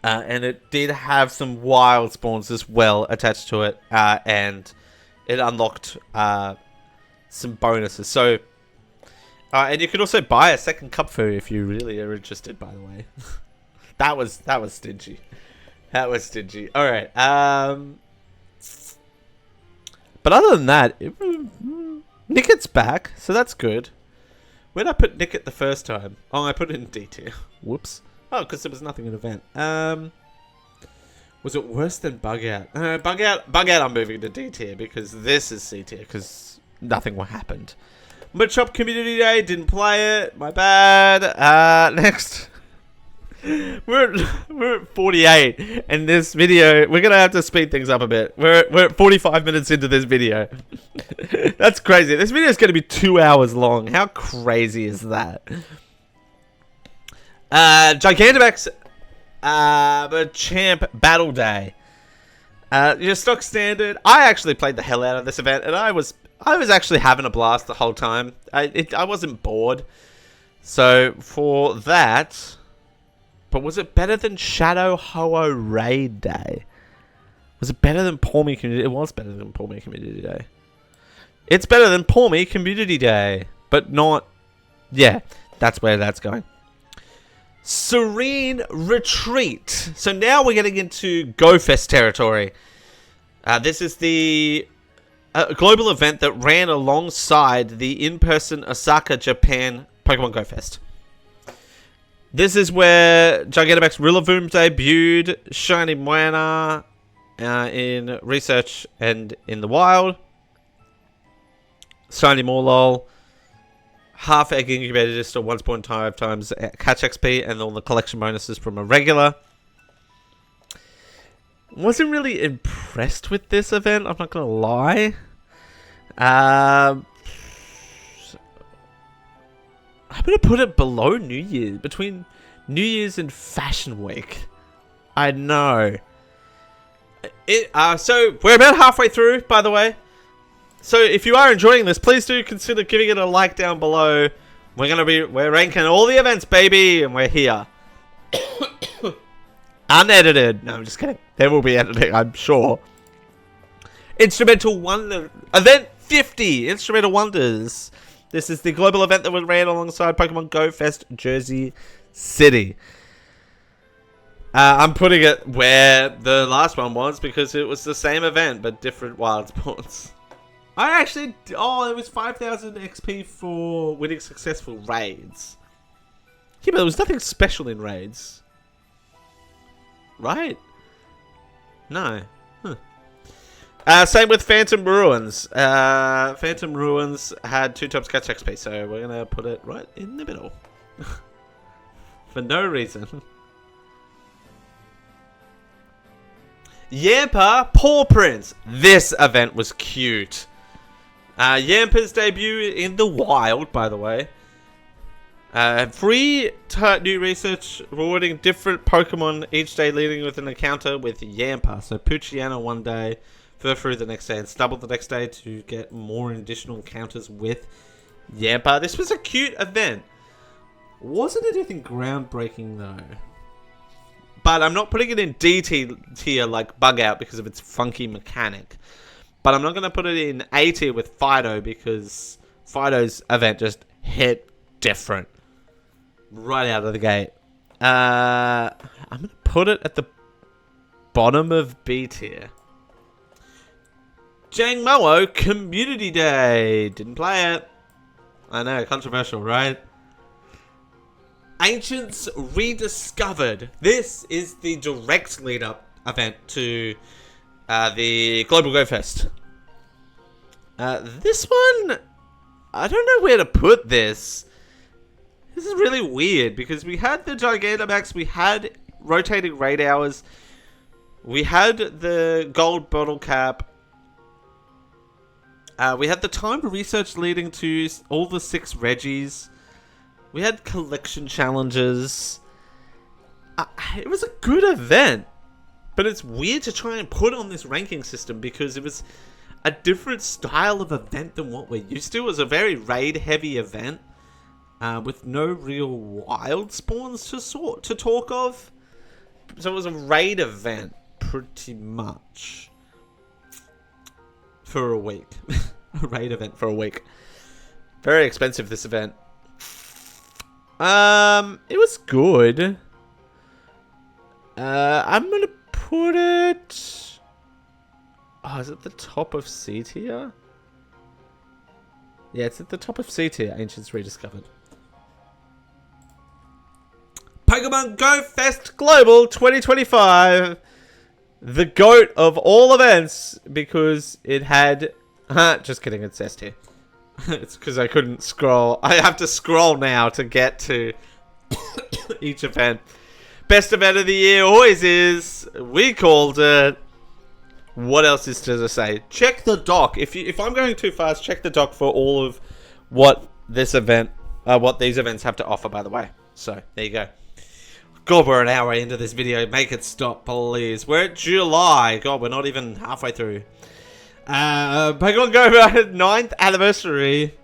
And it did have some wild spawns as well attached to it. And it unlocked some bonuses. So... and you could also buy a second Cubfu if you really are interested, by the way. that was stingy. That was stingy. Alright. But other than that, Nicket's back, so that's good. Where did I put Nicket the first time? Oh, I put it in D tier. Whoops. Oh, because there was nothing in the event. Was it worse than Bug Out? Bug Out I'm moving to D tier because this is C tier because nothing happened. Machop Community Day, didn't play it. My bad. Next. We're at 48, and this video, we're gonna have to speed things up a bit. We're at 45 minutes into this video. That's crazy. This video is gonna be 2 hours long. How crazy is that? Gigantamax Champ Battle Day. Your stock standard. I actually played the hell out of this event, and I was actually having a blast the whole time. I wasn't bored. So for that, but was it better than Shadow Ho-Oh Raid Day? Was it better than Poor Me Community? It was better than Poor Me Community Day. It's better than Poor Me Community Day. But not... Yeah, that's where that's going. Serene Retreat. So now we're getting into Go Fest territory. This is the global event that ran alongside the in-person Osaka, Japan Pokemon Go Fest. This is where Gigantamax Rillaboom debuted, Shiny Moana in Research and in the Wild, Shiny Morlul, half egg incubator just 1.5 times catch XP, and all the collection bonuses from a regular. Wasn't really impressed with this event, I'm not gonna lie. I'm gonna put it below New Year's, between New Year's and Fashion Week. I know. So we're about halfway through, by the way. So if you are enjoying this, please do consider giving it a like down below. We're ranking all the events, baby, and we're here. Unedited. No, I'm just kidding. There will be editing, I'm sure. Instrumental Wonder Event 50. Instrumental Wonders. This is the global event that was ran alongside Pokemon Go Fest Jersey City. I'm putting it where the last one was because it was the same event but different wild sports. I actually... Oh, it was 5,000 XP for winning successful raids. Yeah, but there was nothing special in raids. Right? No. Huh. Same with Phantom Ruins. Phantom Ruins had 2 times catch XP, so we're going to put it right in the middle. For no reason. Yampa Paw Prints. This event was cute. Yampa's debut in the wild, by the way. Free new research rewarding different Pokemon each day, leading with an encounter with Yampa. So Poochyena one day, Furfrou the next day, and Stubble the next day to get more additional encounters with Yampa. This was a cute event. Wasn't anything groundbreaking though. But I'm not putting it in D tier like Bug Out because of its funky mechanic. But I'm not going to put it in A tier with Fido because Fido's event just hit different. Right out of the gate. I'm going to put it at the bottom of B tier. Jangmo Community Day. Didn't play it. I know, controversial, right? Ancients Rediscovered. This is the direct lead-up event to the Global Go Fest. This one, I don't know where to put this. This is really weird because we had the Gigantamax, we had rotating raid hours, we had the gold bottle cap, we had the time research leading to all the 6 Reggies. We had collection challenges. It was a good event. But it's weird to try and put on this ranking system because it was a different style of event than what we're used to. It was a very raid-heavy event with no real wild spawns to talk of. So it was a raid event, pretty much. For a week. A raid event for a week. Very expensive, this event. It was good. I'm gonna put it... Oh, is it the top of C tier? Yeah, it's at the top of C tier, Ancients Rediscovered. Pokemon Go Fest Global 2025. The GOAT of all events because it had... just kidding, it's S tier. It's because I couldn't scroll. I have to scroll now to get to each event. Best event of the year always is. We called it. What else is to say? Check the doc. If I'm going too fast, check the doc for all of what this event, what these events have to offer. By the way, so there you go. God, we're an hour into this video. Make it stop, please. We're at July. God, we're not even halfway through. Pokemon Go 9th anniversary.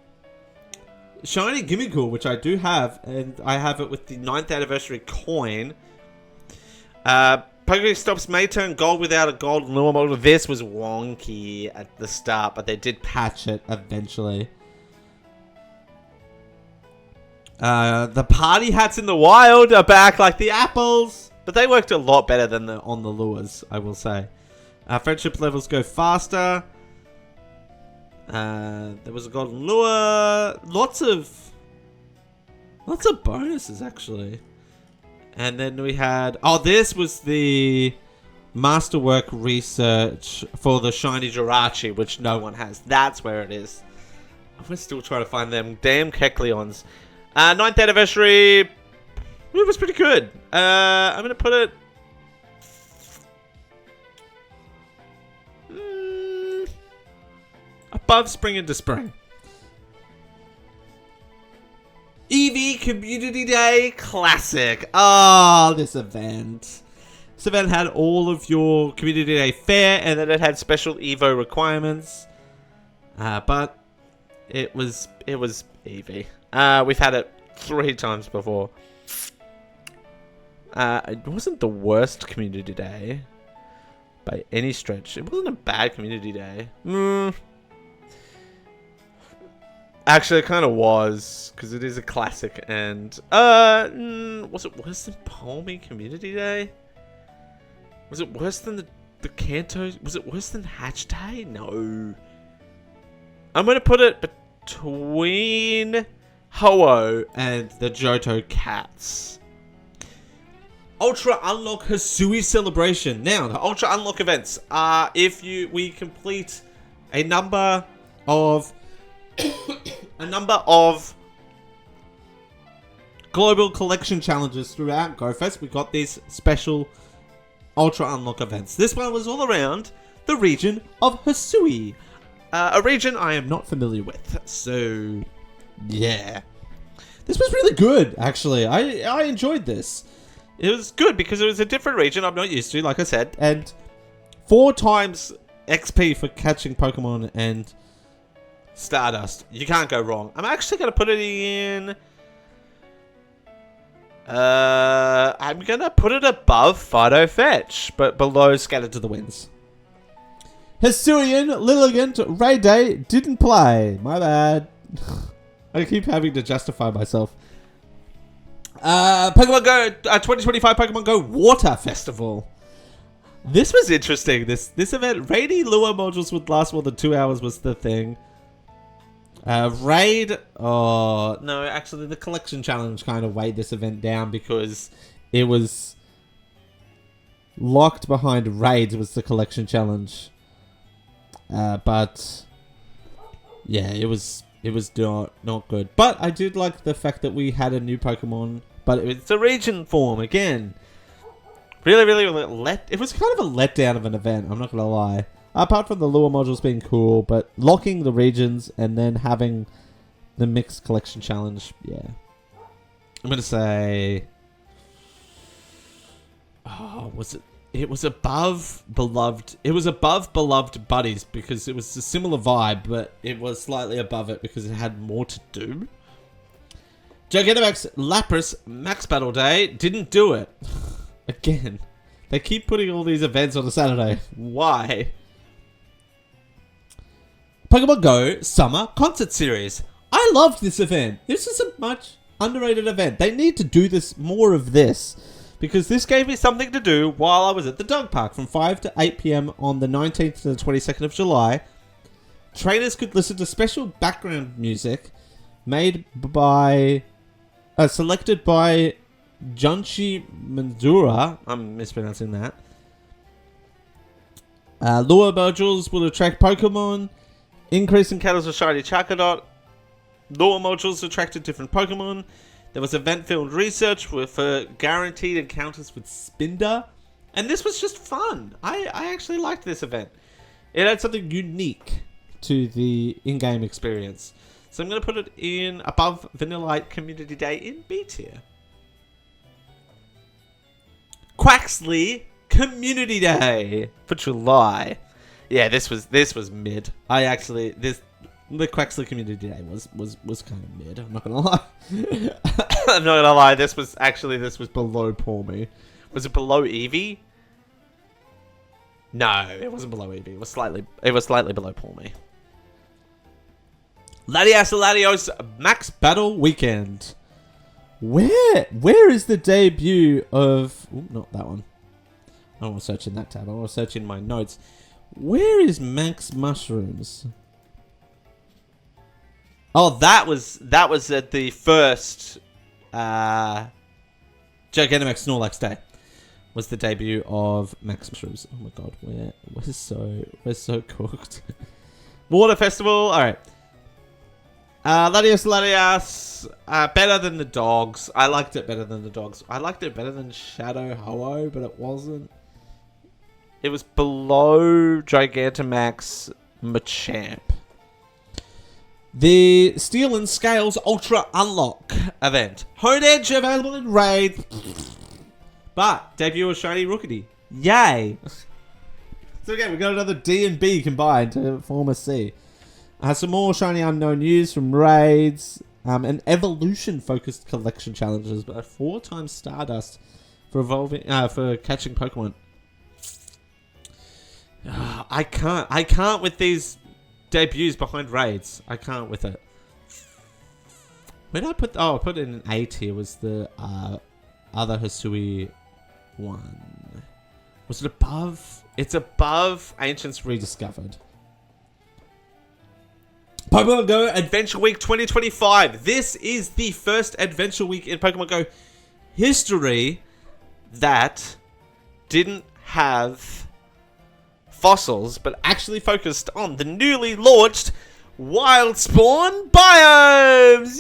Shiny Gimmickle, which I do have, and I have it with the 9th anniversary coin. Pokemon Pokestops may turn gold without a gold lure model. This was wonky at the start, but they did patch it eventually. The party hats in the wild are back, like the apples, but they worked a lot better than on the lures, I will say. Friendship levels go faster. There was a golden lure. Lots of bonuses, actually. And then we had... Oh, this was the masterwork research for the shiny Jirachi, which no one has. That's where it is. We're still trying to find them damn Kecleons. 9th anniversary. It was pretty good. I'm going to put it... above Spring into Spring. EV Community Day Classic. Oh, this event. This event had all of your Community Day fare, and then it had special Evo requirements. But it was EV. We've had it 3 times before. It wasn't the worst Community Day by any stretch. It wasn't a bad Community Day. Actually, it kind of was, because it is a classic, and, was it worse than Palmy Community Day? Was it worse than the Kanto? Was it worse than Hatch Day? No. I'm going to put it between Ho-Oh and the Johto Cats. Ultra Unlock Hisui Celebration. Now, the Ultra Unlock events are if we complete a number of global collection challenges throughout GoFest. We got these special Ultra Unlock events. This one was all around the region of Hisui, a region I am not familiar with. So, yeah, this was really good. Actually, I enjoyed this. It was good because it was a different region I'm not used to, like I said, and 4 times XP for catching Pokemon and Stardust. You can't go wrong. I'm actually going to put it in... I'm going to put it above Fido Fetch, but below Scattered to the Winds. Hisuian, Lilligant, Ray Day didn't play. My bad. I keep having to justify myself. Pokemon Go, 2025 Pokemon Go Water Festival. This was interesting. This event, rainy lure modules would last more than 2 hours was the thing. Raid, oh, no, actually the collection challenge kind of weighed this event down because it was locked behind raids was the collection challenge. But yeah, it was not good. But I did like the fact that we had a new Pokemon, but it's a region form again. Really, it was kind of a letdown of an event, I'm not going to lie. Apart from the lure modules being cool, but locking the regions and then having the mixed collection challenge, yeah. I'm going to say... Oh, was it... It was above Beloved... It was above Beloved Buddies because it was a similar vibe, but it was slightly above it because it had more to do. Gigantamax Lapras Max Battle Day didn't do it. Again, they keep putting all these events on a Saturday. Why? Pokemon Go Summer Concert Series. I loved this event. This is a much underrated event. They need to do more of this because this gave me something to do while I was at the dog park from 5 to 8 p.m. on the 19th to the 22nd of July. Trainers could listen to special background music made by... selected by Junshi Manzura. I'm mispronouncing that. Lure modules will attract Pokemon. Increase in Cattles of Shiny Charcatot. Lure modules attracted different Pokemon. There was event-filled research for guaranteed encounters with Spinder. And this was just fun. I actually liked this event. It had something unique to the in-game experience. So I'm going to put it in above Vanillite Community Day in B tier. Quaxley Community Day for July. Yeah, this was mid. The Quaxley Community Day was kind of mid. I'm not gonna lie. I'm not gonna lie. This was below Palmy. Was it below Eevee? No, it wasn't below Eevee. It was slightly below Palmy. Latias Latios Max Battle Weekend. Where is the debut of... Ooh, not that one. I don't want to search in that tab. I want to search in my notes. Where is Max Mushrooms? Oh, that was at the first Gigantamax Snorlax Day. Was the debut of Max Mushrooms. Oh my god, we're so cooked. Water Festival, alright. Latias, better than the dogs. I liked it better than the dogs. I liked it better than Shadow Ho-Oh, but it wasn't. It was below Gigantamax Machamp. The Steel and Scales Ultra Unlock event. Hone Edge available in Raid. But debut of Shiny Rookity. Yay! So again, we got another D and B combined to form a C. Some more Shiny Unknown news from raids. And evolution-focused collection challenges. But 4 times Stardust for for catching Pokemon. I can't with these debuts behind raids. I can't with it. Where did I put... Oh, I put it in an A tier. Was the other Hisui one. Was it above? It's above Ancients Rediscovered. Pokemon Go Adventure Week 2025. This is the first Adventure Week in Pokemon Go history that didn't have fossils, but actually focused on the newly launched Wild Spawn biomes.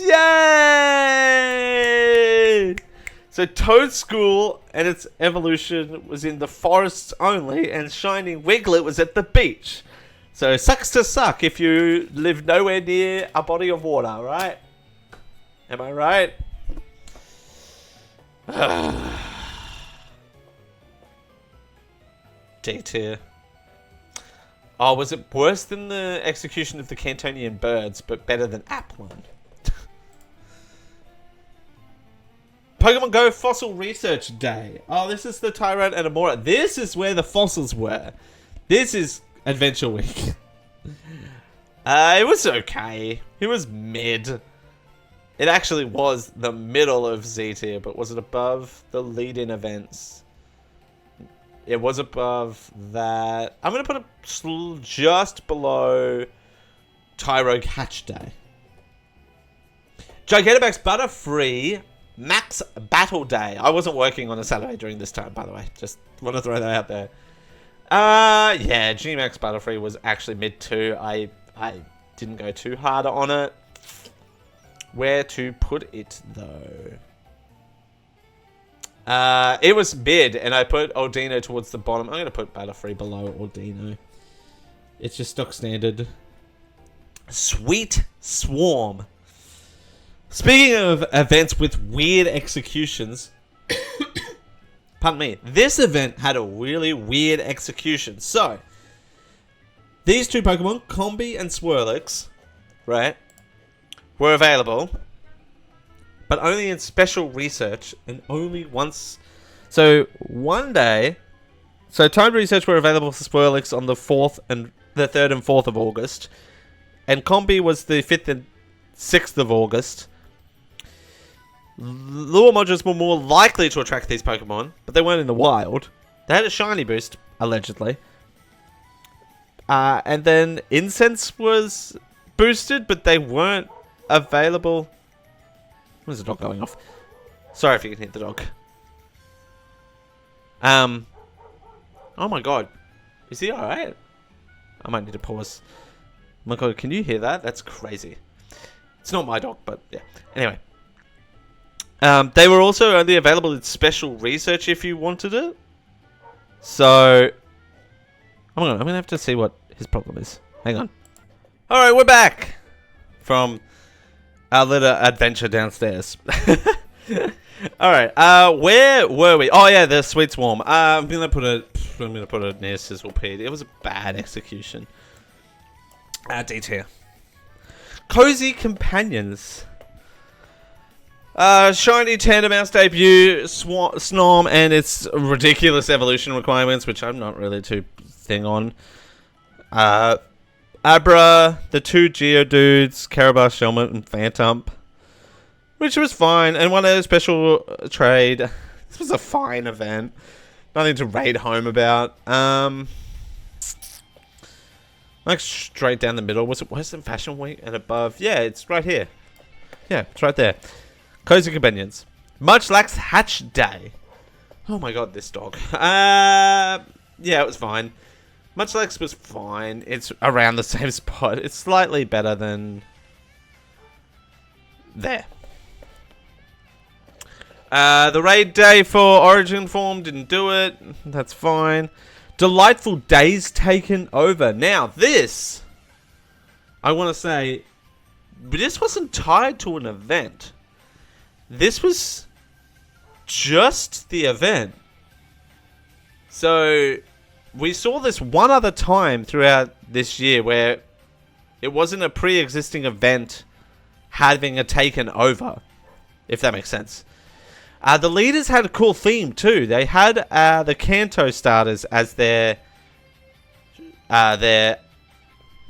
Yay! So Toad School and its evolution was in the forests only, and Shining Wiglet was at the beach. So sucks to suck if you live nowhere near a body of water, right? Am I right? D tier. Oh, was it worse than the execution of the Cantonian birds, but better than Applin? Pokemon Go Fossil Research Day. Oh, this is the Tyrant and Amora. This is where the fossils were. This is Adventure Week. It was okay. It was mid. It actually was the middle of Z tier, but was it above the lead-in events? It was above that. I'm going to put it just below Tyrogue Hatch Day. Gigantamax Butterfree Max Battle Day. I wasn't working on a Saturday during this time, by the way. Just want to throw that out there. Yeah, G-Max Butterfree was actually mid too. I didn't go too hard on it. Where to put it, though? It was mid, and I put Ordino towards the bottom. I'm going to put Butterfree below Ordino. It's just stock standard. Sweet Swarm. Speaking of events with weird executions, pardon me, this event had a really weird execution. So, these two Pokemon, Combi and Swirlix, right, were available, but only in special research and only once. So, one day, so timed research were available for Swirlix on the 3rd and 4th of August, and Combi was the 5th and 6th of August. Lure modules were more likely to attract these Pokemon, but they weren't in the wild. They had a shiny boost, allegedly. And then Incense was boosted, but they weren't available. Where's the dog going off? Sorry if you can hear the dog. Oh my god. Is he alright? I might need to pause. Oh my god, can you hear that? That's crazy. It's not my dog, but yeah. Anyway. They were also only available in special research if you wanted it. So, I'm gonna have to see what his problem is. Hang on. Alright, we're back from our little adventure downstairs. Alright, where were we? Oh yeah, the Sweet Swarm. I'm gonna put it near Sizzlepede. It was a bad execution. D tier. Cozy Companions. Shiny Tandemaus debut, Snom and its ridiculous evolution requirements, which I'm not really too thing on. Abra, the 2 Geodudes, Carabash, Shelmet, and Phantump, which was fine, and one a special trade. This was a fine event. Nothing to raid home about. Like straight down the middle. Was it Fashion Week and above? Yeah, it's right here. Yeah, it's right there. Cozy Companions. Munchlax Hatch Day. Oh my god, this dog. Yeah, it was fine. Munchlax was fine. It's around the same spot. It's slightly better than there. The raid day for Origin Form didn't do it. That's fine. Delightful Days taken over. Now, this, I want to say, this wasn't tied to an event. This was just the event. So, we saw this one other time throughout this year where it wasn't a pre-existing event having a taken over, if that makes sense. The leaders had a cool theme too. They had the Kanto starters as their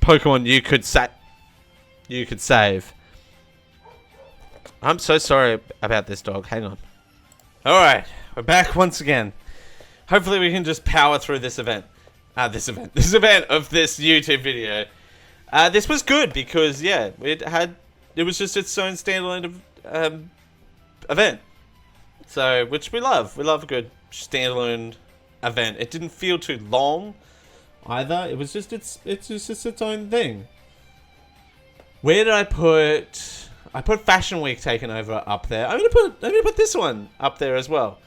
Pokemon you could save. I'm so sorry about this dog. Hang on. Alright, we're back once again. Hopefully we can just power through this event. This event of this YouTube video. This was good because, yeah, it was just its own standalone event. So, which we love. We love a good standalone event. It didn't feel too long either. It was just it's just its own thing. Where did I put? I put Fashion Week taken over up there. I'm gonna put this one up there as well.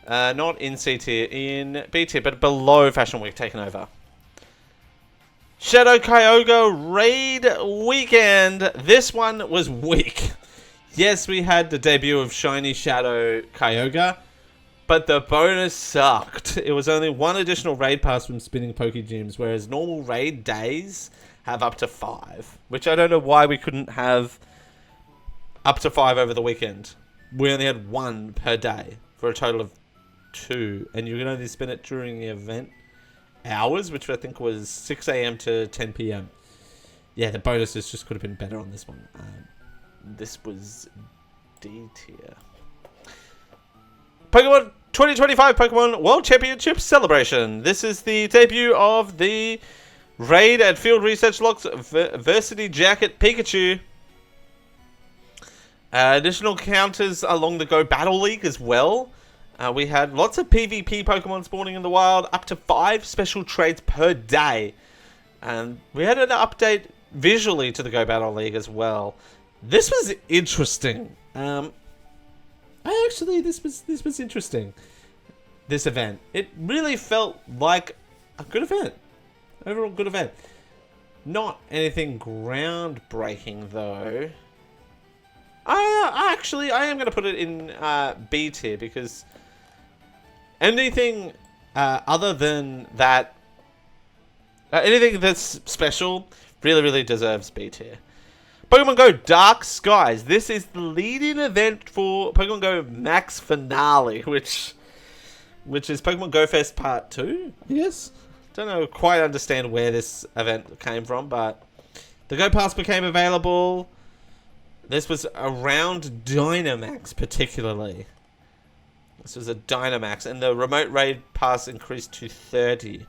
Not in C tier, in B tier, but below Fashion Week taken over. Shadow Kyogre Raid Weekend. This one was weak. Yes, we had the debut of Shiny Shadow Kyogre, but the bonus sucked. It was only one additional raid pass from spinning Pokegems, whereas normal raid days have up to 5. Which I don't know why we couldn't have up to 5 over the weekend. We only had 1 per day for a total of 2, and you can only spin it during the event hours, which I think was 6 AM to 10 PM. Yeah, the bonuses just could have been better on this one. This was D tier. Pokemon 2025 Pokemon World Championship Celebration. This is the debut of the Raid at Field Research Locks Varsity Jacket Pikachu. Additional counters along the Go Battle League as well. We had lots of PvP Pokemon spawning in the wild. Up to 5 special trades per day. And we had an update visually to the Go Battle League as well. This was interesting. This was interesting. This event. It really felt like a good event. Overall good event. Not anything groundbreaking though. I am going to put it in B tier because anything other than that, anything that's special really deserves B tier. Pokemon Go Dark Skies. This is the leading event for Pokemon Go Max Finale, which is Pokemon Go Fest Part 2, I guess. Don't quite understand where this event came from, but the Go Pass became available. This was around Dynamax particularly. This was a Dynamax, and the remote raid pass increased to 30.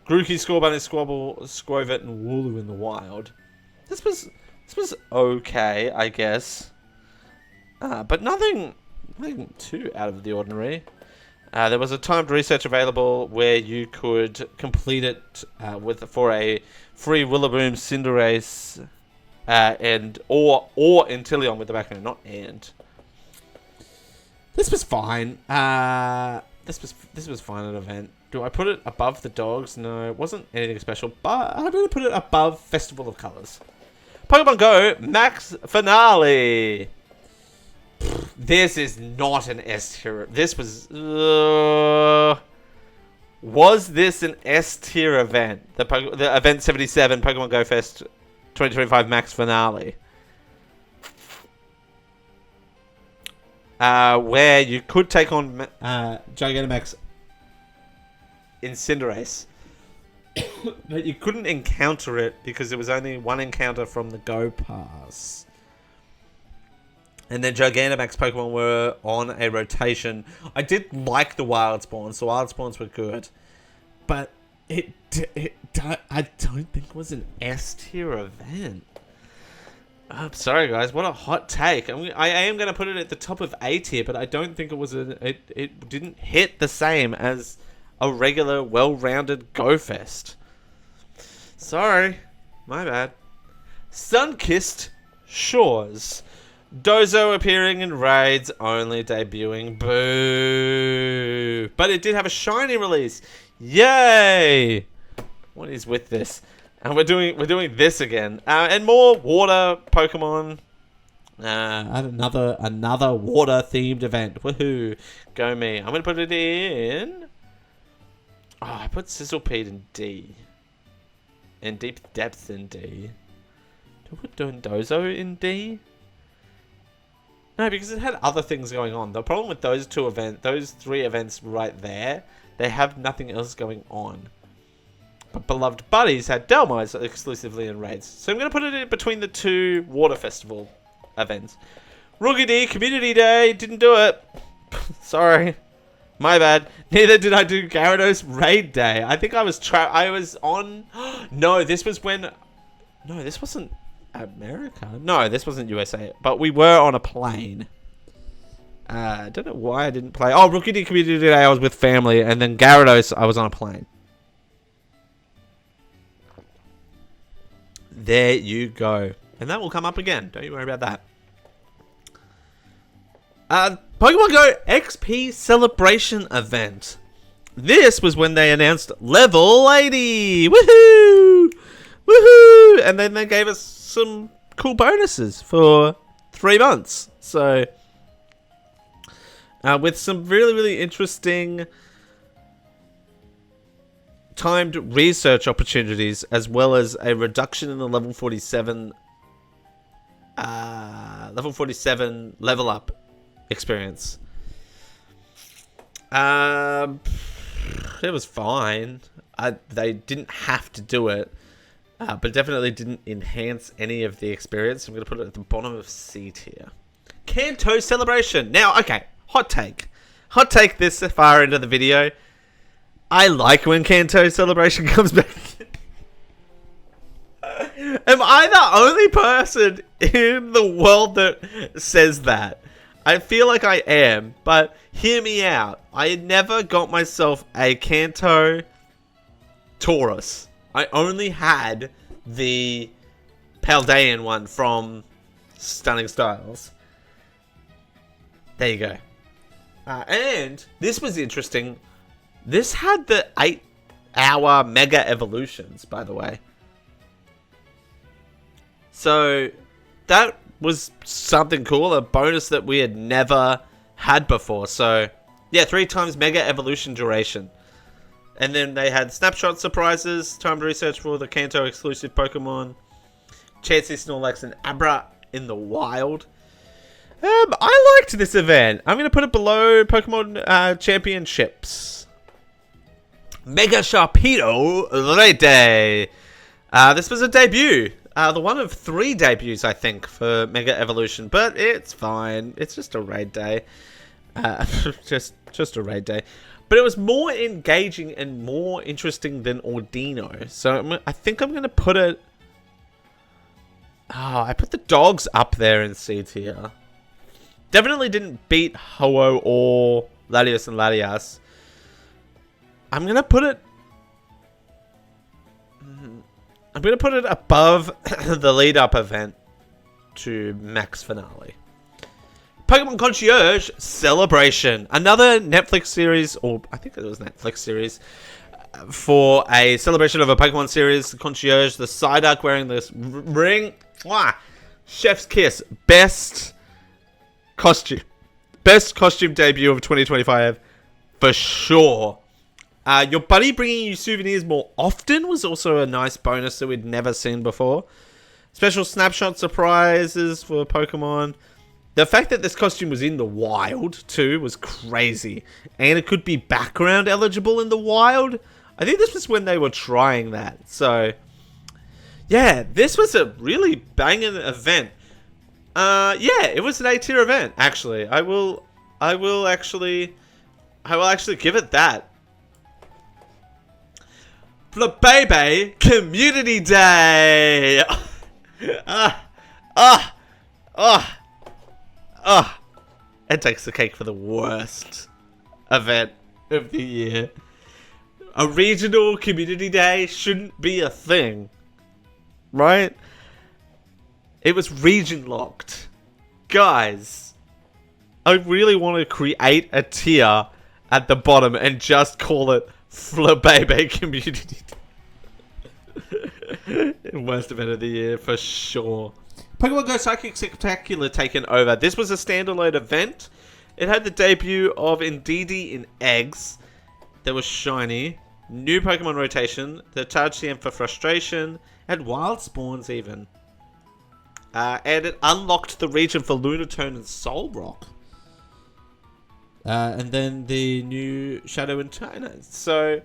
Grookey, Scorbunny, Squabble, Squovit, and Wooloo in the wild. This was okay, I guess. But nothing too out of the ordinary. There was a timed research available where you could complete it for a free Willaboom Cinderace or Inteleon with the background, not and. This was fine. This was fine at an event. Do I put it above the dogs? No, it wasn't anything special, but I'm going to put it above Festival of Colors. Pokemon Go Max Finale. This is not an S tier. This was this an S tier event? The event 77 Pokemon Go Fest 2025 Max Finale, where you could take on Gigantamax Cinderace. But you couldn't encounter it because there was only one encounter from the Go Pass. And then Gigantamax Pokemon were on a rotation. I did like the Wild Spawns. The Wild Spawns were good. But I don't think it was an S tier event. I'm sorry, guys. What a hot take. I am going to put it at the top of A tier, but I don't think it was it didn't hit the same as a regular, well-rounded Go Fest. Sorry. My bad. Sun-Kissed Shores. Dozo appearing in raids, only debuting. Boo. But it did have a shiny release. Yay! What is with this? And we're doing this again. And more water Pokemon. Another water themed event. Woohoo. Go me. I'm gonna put it in. Oh, I put Sizzlepede in D. And Deep Depths in D. Do I put Dondozo in D? No, because it had other things going on. The problem with those three events right there, they have nothing else going on. But Beloved Buddies had Delmos exclusively in raids. So I'm going to put it in between the two Water Festival events. Rookie D, Community Day, didn't do it. Sorry. My bad. Neither did I do Gyarados Raid Day. I think I was on... No, this was when... No, this wasn't America. No, this wasn't USA. But we were on a plane. I don't know why I didn't play. Oh, Rookie D Community Day, I was with family. And then Gyarados, I was on a plane. There you go. And that will come up again. Don't you worry about that. Pokemon Go XP Celebration Event. This was when they announced Level 80. Woohoo! Woohoo! And then they gave us some cool bonuses for 3 months. So, with some really, really interesting timed research opportunities, as well as a reduction in the level 47 level up experience. It was fine. They didn't have to do it, but definitely didn't enhance any of the experience. I'm going to put it at the bottom of C tier. Kanto Celebration. Now, okay, hot take this far into the video. I like when Kanto Celebration comes back. Am I the only person in the world that says that? I feel like I am, but hear me out. I never got myself a Kanto Taurus. I only had the Paldean one from Stunning Styles. There you go. And this was interesting. This had the 8-hour Mega Evolutions, by the way. So, that was something cool. A bonus that we had never had before. So, yeah, 3 times Mega Evolution duration. And then they had Snapshot Surprises, timed research for the Kanto exclusive Pokemon, Chansey, Snorlax, and Abra in the wild. I liked this event. I'm going to put it below Pokemon Championships. Mega Sharpedo Raid Day. This was a debut. The one of 3 debuts, I think, for Mega Evolution. But it's fine. It's just a raid day. Just a raid day. But it was more engaging and more interesting than Ordino. So I think I'm going to put it... Oh, I put the dogs up there in C tier. Definitely didn't beat Ho-Oh or Latios and Latias. I'm going to put it... I'm going to put it above the lead-up event to Max Finale. Pokemon Concierge Celebration. Another Netflix series, or I think it was Netflix series, for a celebration of a Pokemon series. Concierge, the Psyduck wearing this ring. Mwah! Chef's Kiss. Best costume debut of 2025 for sure. Your buddy bringing you souvenirs more often was also a nice bonus that we'd never seen before. Special snapshot surprises for Pokemon. The fact that this costume was in the wild, too, was crazy. And it could be background eligible in the wild. I think this was when they were trying that. So, yeah, this was a really banging event. Yeah, it was an A-tier event, actually. I will actually give it that. Pidove Community Day! It takes the cake for the worst event of the year. A regional community day shouldn't be a thing. Right? It was region locked. Guys, I really want to create a tier at the bottom and just call it Pidove Community Day. Worst event of the year for sure. Pokemon Go Psychic Spectacular taken over. This was a standalone event. It had the debut of Indeedee in eggs. That was shiny. New Pokemon rotation. The Charge TM for frustration. And wild spawns even. And it unlocked the region for Lunatone and Solrock. And then the new Shadow and China. So,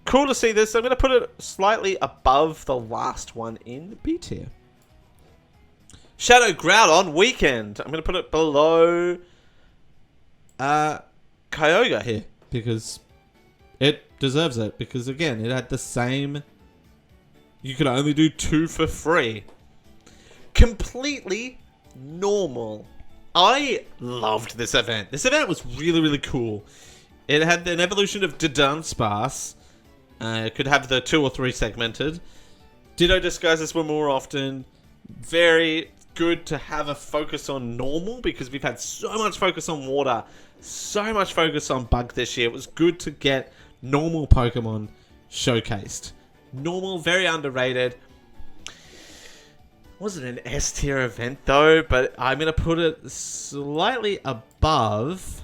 cool to see this. I'm going to put it slightly above the last one in B tier. Shadow Groudon Weekend. I'm going to put it below Kyogre here. Because it deserves it. Because, again, it had the same... You could only do 2 for free. Completely normal. I loved this event. This event was really, really cool. It had an evolution of Dunsparce. It could have the 2 or 3 segmented. Ditto disguises were more often. Very good to have a focus on normal because we've had so much focus on water. So much focus on bug this year. It was good to get normal Pokemon showcased. Normal, very underrated. Wasn't an S tier event though, but I'm going to put it slightly above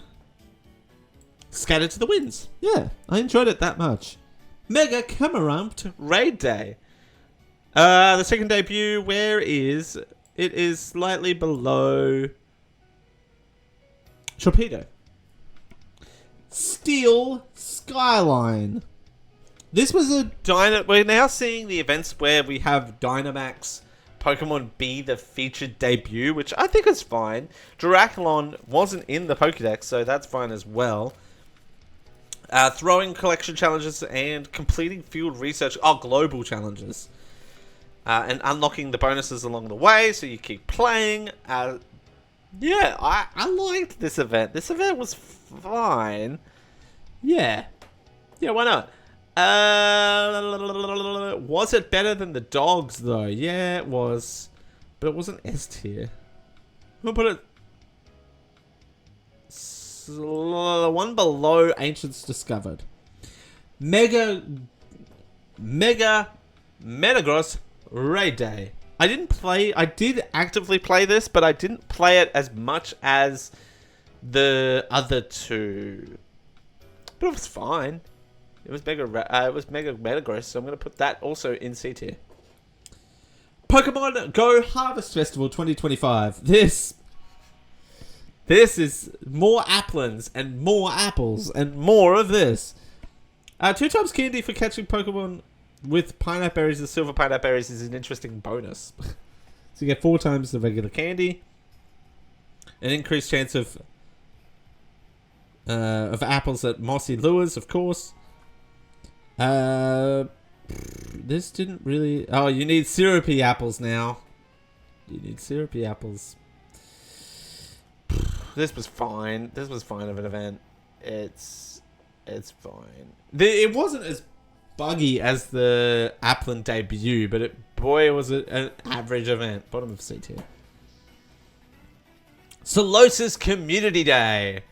Scattered to the Winds. Yeah, I enjoyed it that much. Mega Camarant Raid Day. The second debut, where is... It is slightly below Torpedo. Steel Skyline. This was a we're now seeing the events where we have Dynamax Pokemon be the featured debut, which I think is fine. Draculon wasn't in the Pokédex, so that's fine as well. Throwing collection challenges and completing field research. Oh, global challenges. And unlocking the bonuses along the way, so you keep playing. Yeah, I liked this event. This event was fine. Yeah. Yeah, why not? Was it better than the dogs, though? Yeah, it was. But it wasn't S tier. I'm going to put it... one below Ancients Discovered. Metagross Raid Day. I did actively play this, but I didn't play it as much as the other two. But it was fine. It was Mega Metagross, so I'm going to put that also in C tier. Pokemon Go Harvest Festival 2025. This is more Applins and more apples and more of this. 2 times candy for catching Pokemon with pineapple berries. The silver pineapple berries is an interesting bonus. So you get 4 times the regular candy. An increased chance of apples at mossy lures, of course. This didn't really... Oh, you need syrupy apples now. You need syrupy apples. This was fine. This was fine of an event. It's fine. It wasn't as buggy as the Applin debut, but boy, was it an average event. Bottom of C tier. Solosis Community Day.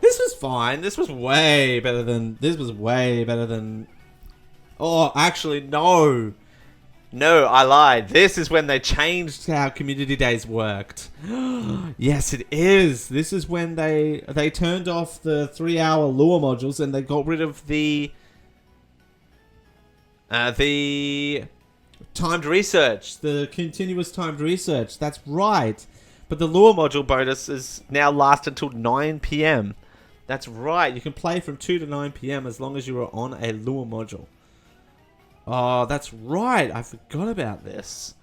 This was fine. This was way better than... Oh, actually, no. No, I lied. This is when they changed how community days worked. Yes, it is. This is when they turned off the 3-hour lure modules and they got rid of the timed research, the continuous timed research. That's right. But the lure module bonus is now last until 9 PM. That's right. You can play from 2 to 9 p.m. as long as you are on a lure module. Oh, that's right. I forgot about this.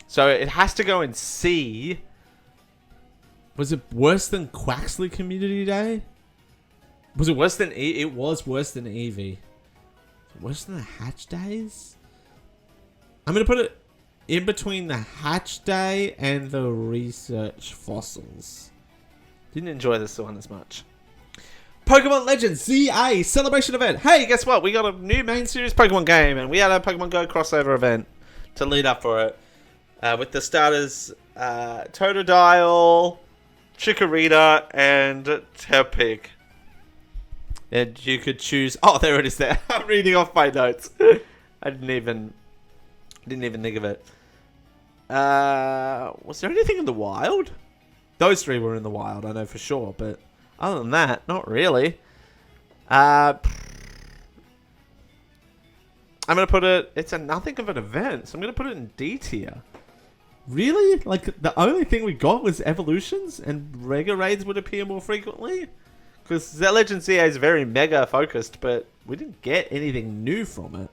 So it has to go in C. Was it worse than Quaxley Community Day? Was it worse than It was worse than Eevee. Worse than the Hatch Days? I'm going to put it in between the Hatch Day and the Research Fossils. Didn't enjoy this one as much. Pokemon Legends ZA Celebration Event. Hey, guess what? We got a new main series Pokemon game, and we had a Pokemon GO crossover event to lead up for it. With the starters, Totodile, Chikorita, and Tepig. And you could choose... Oh, there it is there. I'm reading off my notes. I didn't even think of it. Was there anything in the wild? Those three were in the wild, I know for sure. But other than that, not really. I'm going to put it... It's a nothing of an event, so I'm going to put it in D tier. Really? Like, the only thing we got was evolutions and Mega Raids would appear more frequently? Because Legend ZA is very mega focused, but we didn't get anything new from it.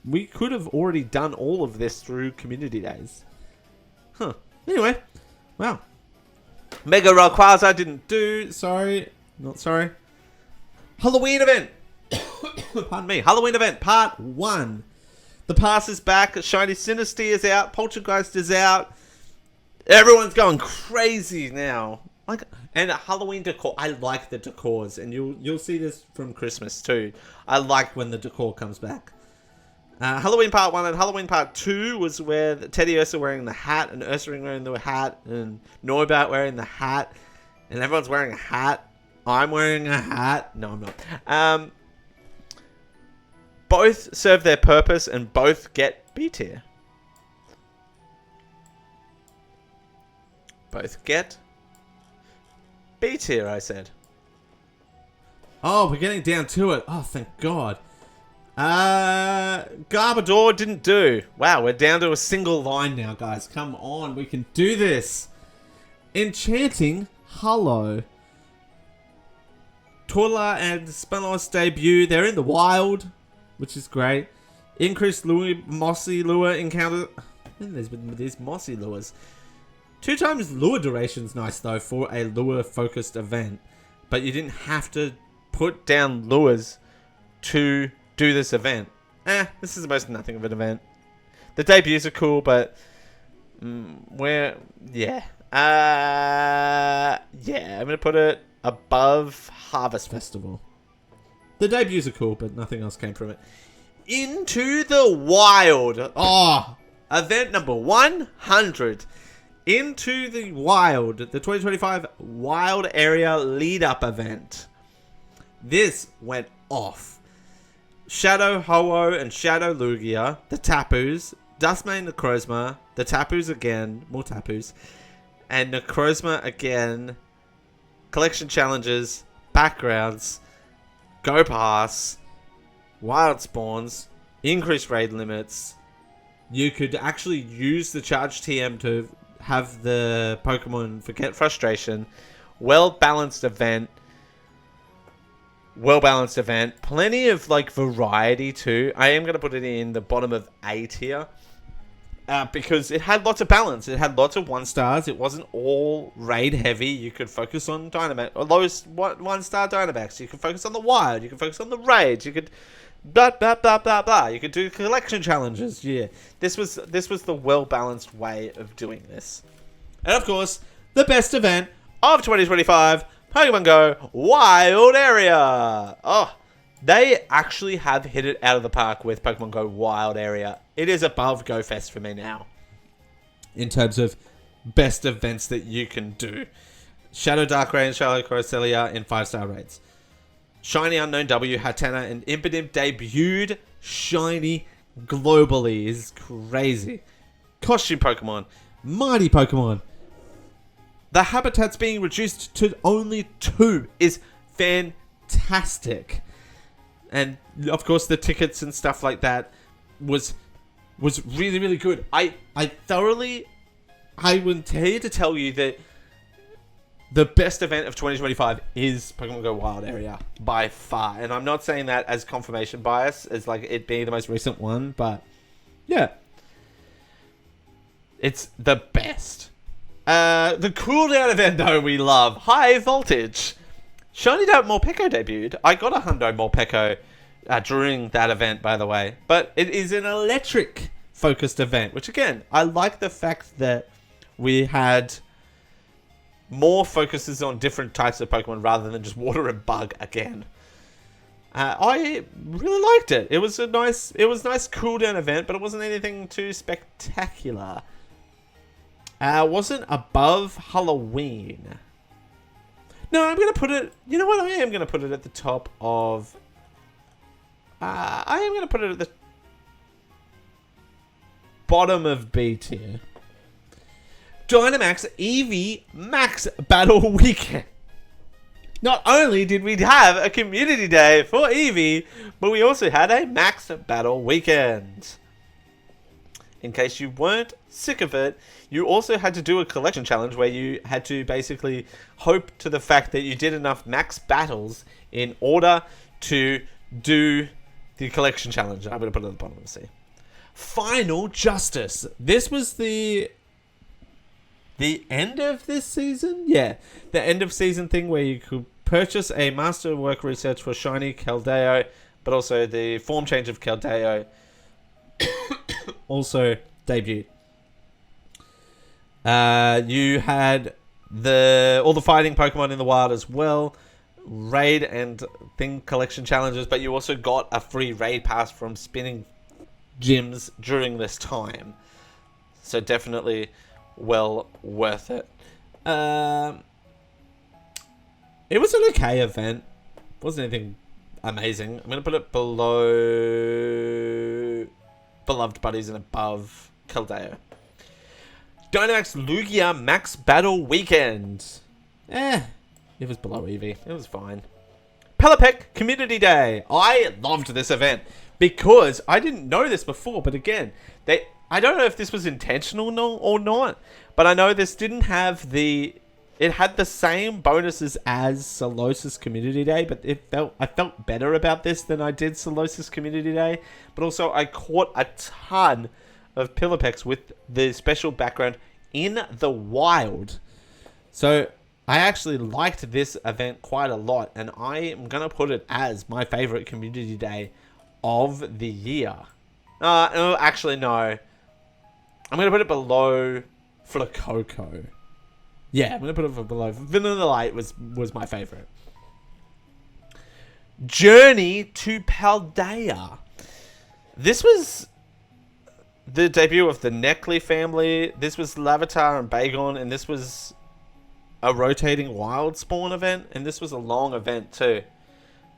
We could have already done all of this through community days. Huh. Anyway. Wow. Mega Rayquaza didn't do. Sorry. Not sorry. Halloween event. Pardon me. Halloween event part 1. The pass is back. Shiny Sinistea is out. Poltergeist is out. Everyone's going crazy now. Like, and Halloween decor. I like the decors, and you'll see this from Christmas too. I like when the decor comes back. Halloween part 1 and Halloween part 2 was where Teddy Ursa wearing the hat and Ursaring wearing the hat and Noibat wearing the hat, and everyone's wearing a hat. I'm wearing a hat. No, I'm not. Both serve their purpose and both get B tier. Both get B tier, I said. Oh, we're getting down to it. Oh, thank God. Garbodor didn't do. Wow, we're down to a single line now, guys. Come on, we can do this. Enchanting Hello. Torla and Spanos debut. They're in the wild, which is great. Increased lure, mossy lure encounter. There's these mossy lures. 2 times lure duration's nice though for a lure focused event, but you didn't have to put down lures to do this event. This is most nothing of an event. The debuts are cool, but I'm gonna put it above Harvest Festival. The debuts are cool, but nothing else came from it. Into the Wild. Oh, event number 100. Into the Wild, the 2025 Wild Area Lead-Up event. This went off. Shadow Ho-Oh and Shadow Lugia, the Tapus, Dustmane Necrozma, the Tapus again, more Tapus, and Necrozma again, collection challenges, backgrounds, Go Pass, Wild Spawns, increased raid limits. You could actually use the Charge TM to have the Pokemon forget frustration. Well-balanced event. Plenty of like variety too. I am going to put it in the bottom of A tier. Because it had lots of balance. It had lots of 1-stars. It wasn't all raid heavy. You could focus on Dynamax. Or lowest 1-star Dynamax. You could focus on the wild. You could focus on the raids. You could blah blah blah blah blah. You could do collection challenges. Yeah. This was the well-balanced way of doing this. And of course, the best event of 2025, Pokemon GO Wild Area. Oh, they actually have hit it out of the park with Pokemon GO Wild Area. It is above Go Fest for me now. In terms of best events that you can do. Shadow Darkrai and Shadow Cresselia in 5-star raids. Shiny Unknown W, Hatenna, and Impidimp debuted shiny globally. Is crazy. Costume Pokemon. Mighty Pokemon. The habitats being reduced to only 2 is fantastic. And of course the tickets and stuff like that was really, really good. I would here to tell you that the best event of 2025 is Pokemon Go Wild Area by far. And I'm not saying that as confirmation bias, as like it being the most recent one, but yeah. It's the best. The cooldown event, though, we love. High Voltage. Shiny Morpeko debuted. I got a Hundo Morpeko during that event, by the way. But it is an electric-focused event, which, again, I like the fact that we had more focuses on different types of Pokemon rather than just water and bug again. I really liked it. It was a nice cooldown event, but it wasn't anything too spectacular. Wasn't above Halloween. No, I'm going to put it... You know what? I am going to put it at the top of... I am going to put it at the bottom of B tier. Dynamax Eevee Max Battle Weekend. Not only did we have a community day for Eevee, but we also had a Max Battle Weekend. In case you weren't sick of it, you also had to do a collection challenge where you had to basically hope to the fact that you did enough max battles in order to do the collection challenge. I'm going to put it at the bottom of C. Final Justice. This was the end of this season? Yeah. The end of season thing where you could purchase a Masterwork Research for Shiny Keldeo, but also the form change of Keldeo also debuted. You had all the fighting Pokemon in the wild as well, raid and thing collection challenges, but you also got a free raid pass from spinning gyms during this time. So definitely well worth it. It was an okay event. Wasn't anything amazing. I'm going to put it below Beloved Buddies and above Keldeo. Dynamax Lugia Max Battle Weekend. It was below Eevee. It was fine. Pelipek Community Day. I loved this event because I didn't know this before, but again, I don't know if this was intentional or not, but I know this didn't have it had the same bonuses as Solosis Community Day, but I felt better about this than I did Solosis Community Day. But also, I caught a ton of Pilipex with the special background in the wild. So, I actually liked this event quite a lot, and I am going to put it as my favorite Community Day of the year. No, actually, no. I'm going to put it below Flacoco. Yeah, I'm going to put it below. Vanilla Light was my favorite. Journey to Paldea. This was the debut of the Neckley family. This was Lavatar and Bagon, and this was a rotating wild spawn event, and this was a long event too.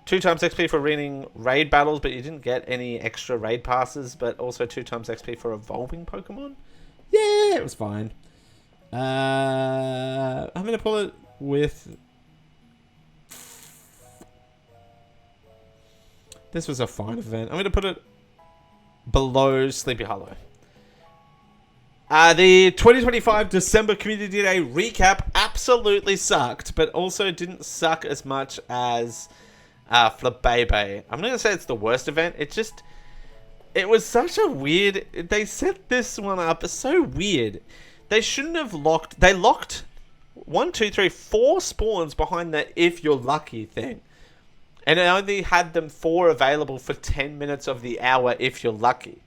2 times XP for winning raid battles, but you didn't get any extra raid passes, but also 2 times XP for evolving Pokemon. Yeah, it was fine. I'm going to pull it with... This was a fine event. I'm going to put it below Sleepy Hollow. The 2025 December Community Day recap absolutely sucked, but also didn't suck as much as Flabebe. I'm not going to say it's the worst event. It was such a weird... They set this one up so weird. They shouldn't have locked... They locked 1, 2, 3, 4 spawns behind that if you're lucky thing. And it only had them 4 available for 10 minutes of the hour if you're lucky.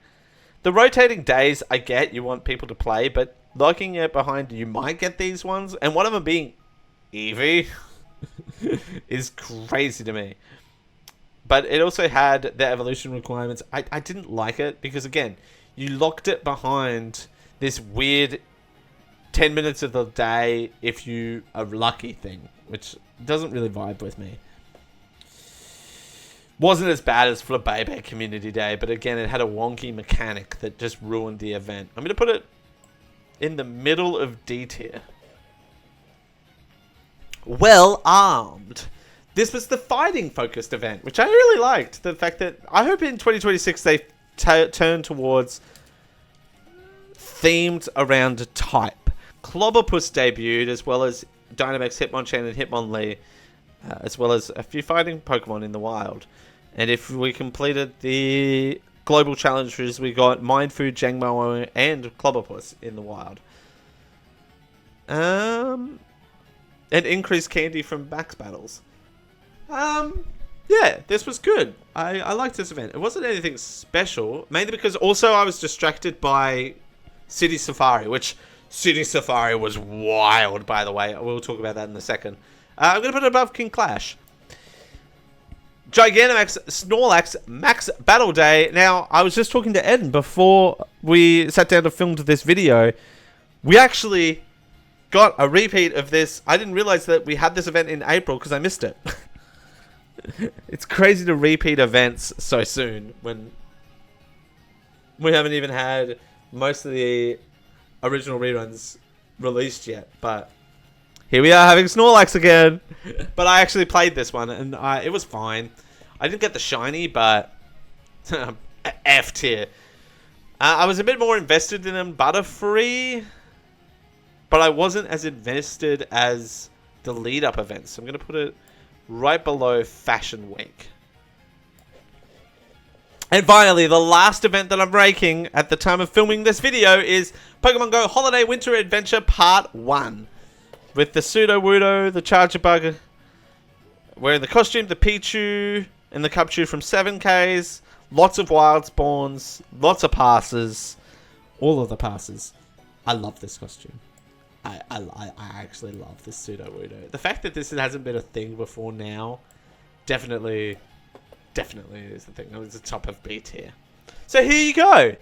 The rotating days, I get you want people to play, but locking it behind you might get these ones. And one of them being Eevee is crazy to me. But it also had the evolution requirements. I didn't like it because, again, you locked it behind this weird 10 minutes of the day if you are lucky thing, which doesn't really vibe with me. Wasn't as bad as Flabebe Community Day, but again, it had a wonky mechanic that just ruined the event. I'm going to put it in the middle of D tier. Well Armed. This was the fighting-focused event, which I really liked. The fact that I hope in 2026 they turn towards themed around type. Clobberpuss debuted, as well as Dynamax, Hitmonchan, and Hitmonlee, as well as a few fighting Pokemon in the wild. And if we completed the global challenges, we got Mindfood, Jangmo, and Clobberpuss in the wild. And increased candy from max battles. Yeah, this was good. I liked this event. It wasn't anything special, mainly because also I was distracted by City Safari, which City Safari was wild, by the way. We'll talk about that in a second. I'm going to put it above King Clash. Gigantamax, Snorlax, Max Battle Day. Now, I was just talking to Eden before we sat down to film this video. We actually got a repeat of this. I didn't realize that we had this event in April because I missed it. It's crazy to repeat events so soon when we haven't even had most of the original reruns released yet. But here we are having Snorlax again. But I actually played this one and it was fine. I didn't get the shiny, but F tier. I was a bit more invested in Butterfree, but I wasn't as invested as the lead-up events. So I'm going to put it right below Fashion Week. And finally, the last event that I'm ranking at the time of filming this video is Pokemon GO Holiday Winter Adventure Part 1. With the Sudowoodo, the Charjabug wearing the costume, the Pichu, and the Cubchoo from 7Ks. Lots of wild spawns, lots of passes. All of the passes. I love this costume. I actually love this Sudowoodo. The fact that this hasn't been a thing before now, definitely is the thing. It's the top of B tier. So here you go.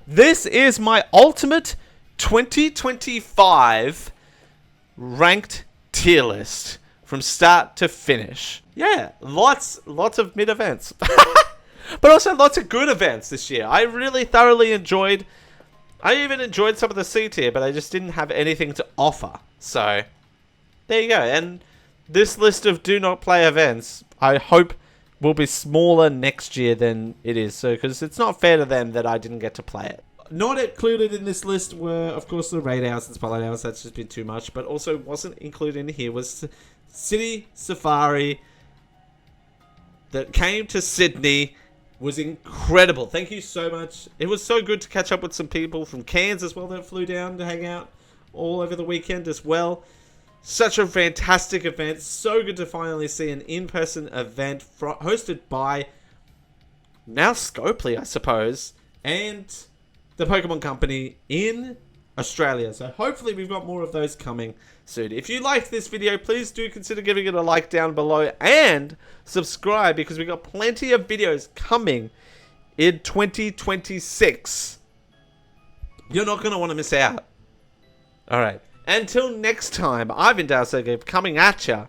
This is my ultimate 2025 ranked tier list from start to finish. Yeah, lots of mid events. But also lots of good events this year. I really thoroughly enjoyed. I even enjoyed some of the C tier, but I just didn't have anything to offer. So, there you go. And this list of do not play events, I hope will be smaller next year than it is. So, because it's not fair to them that I didn't get to play it. Not included in this list were, of course, the Raid Hours and Spotlight Hours. That's just been too much. But also wasn't included in here was City Safari that came to Sydney. Was incredible. Thank you so much. It was so good to catch up with some people from Cairns as well that flew down to hang out all over the weekend as well. Such a fantastic event. So good to finally see an in-person event hosted by now Scopely, I suppose, and the Pokemon Company in Australia. So hopefully we've got more of those coming soon. If you liked this video, please do consider giving it a like down below and subscribe because we've got plenty of videos coming in 2026. You're not going to want to miss out. Alright, until next time, I've been Dale, coming at ya,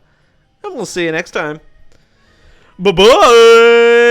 and we'll see you next time. Bye-bye!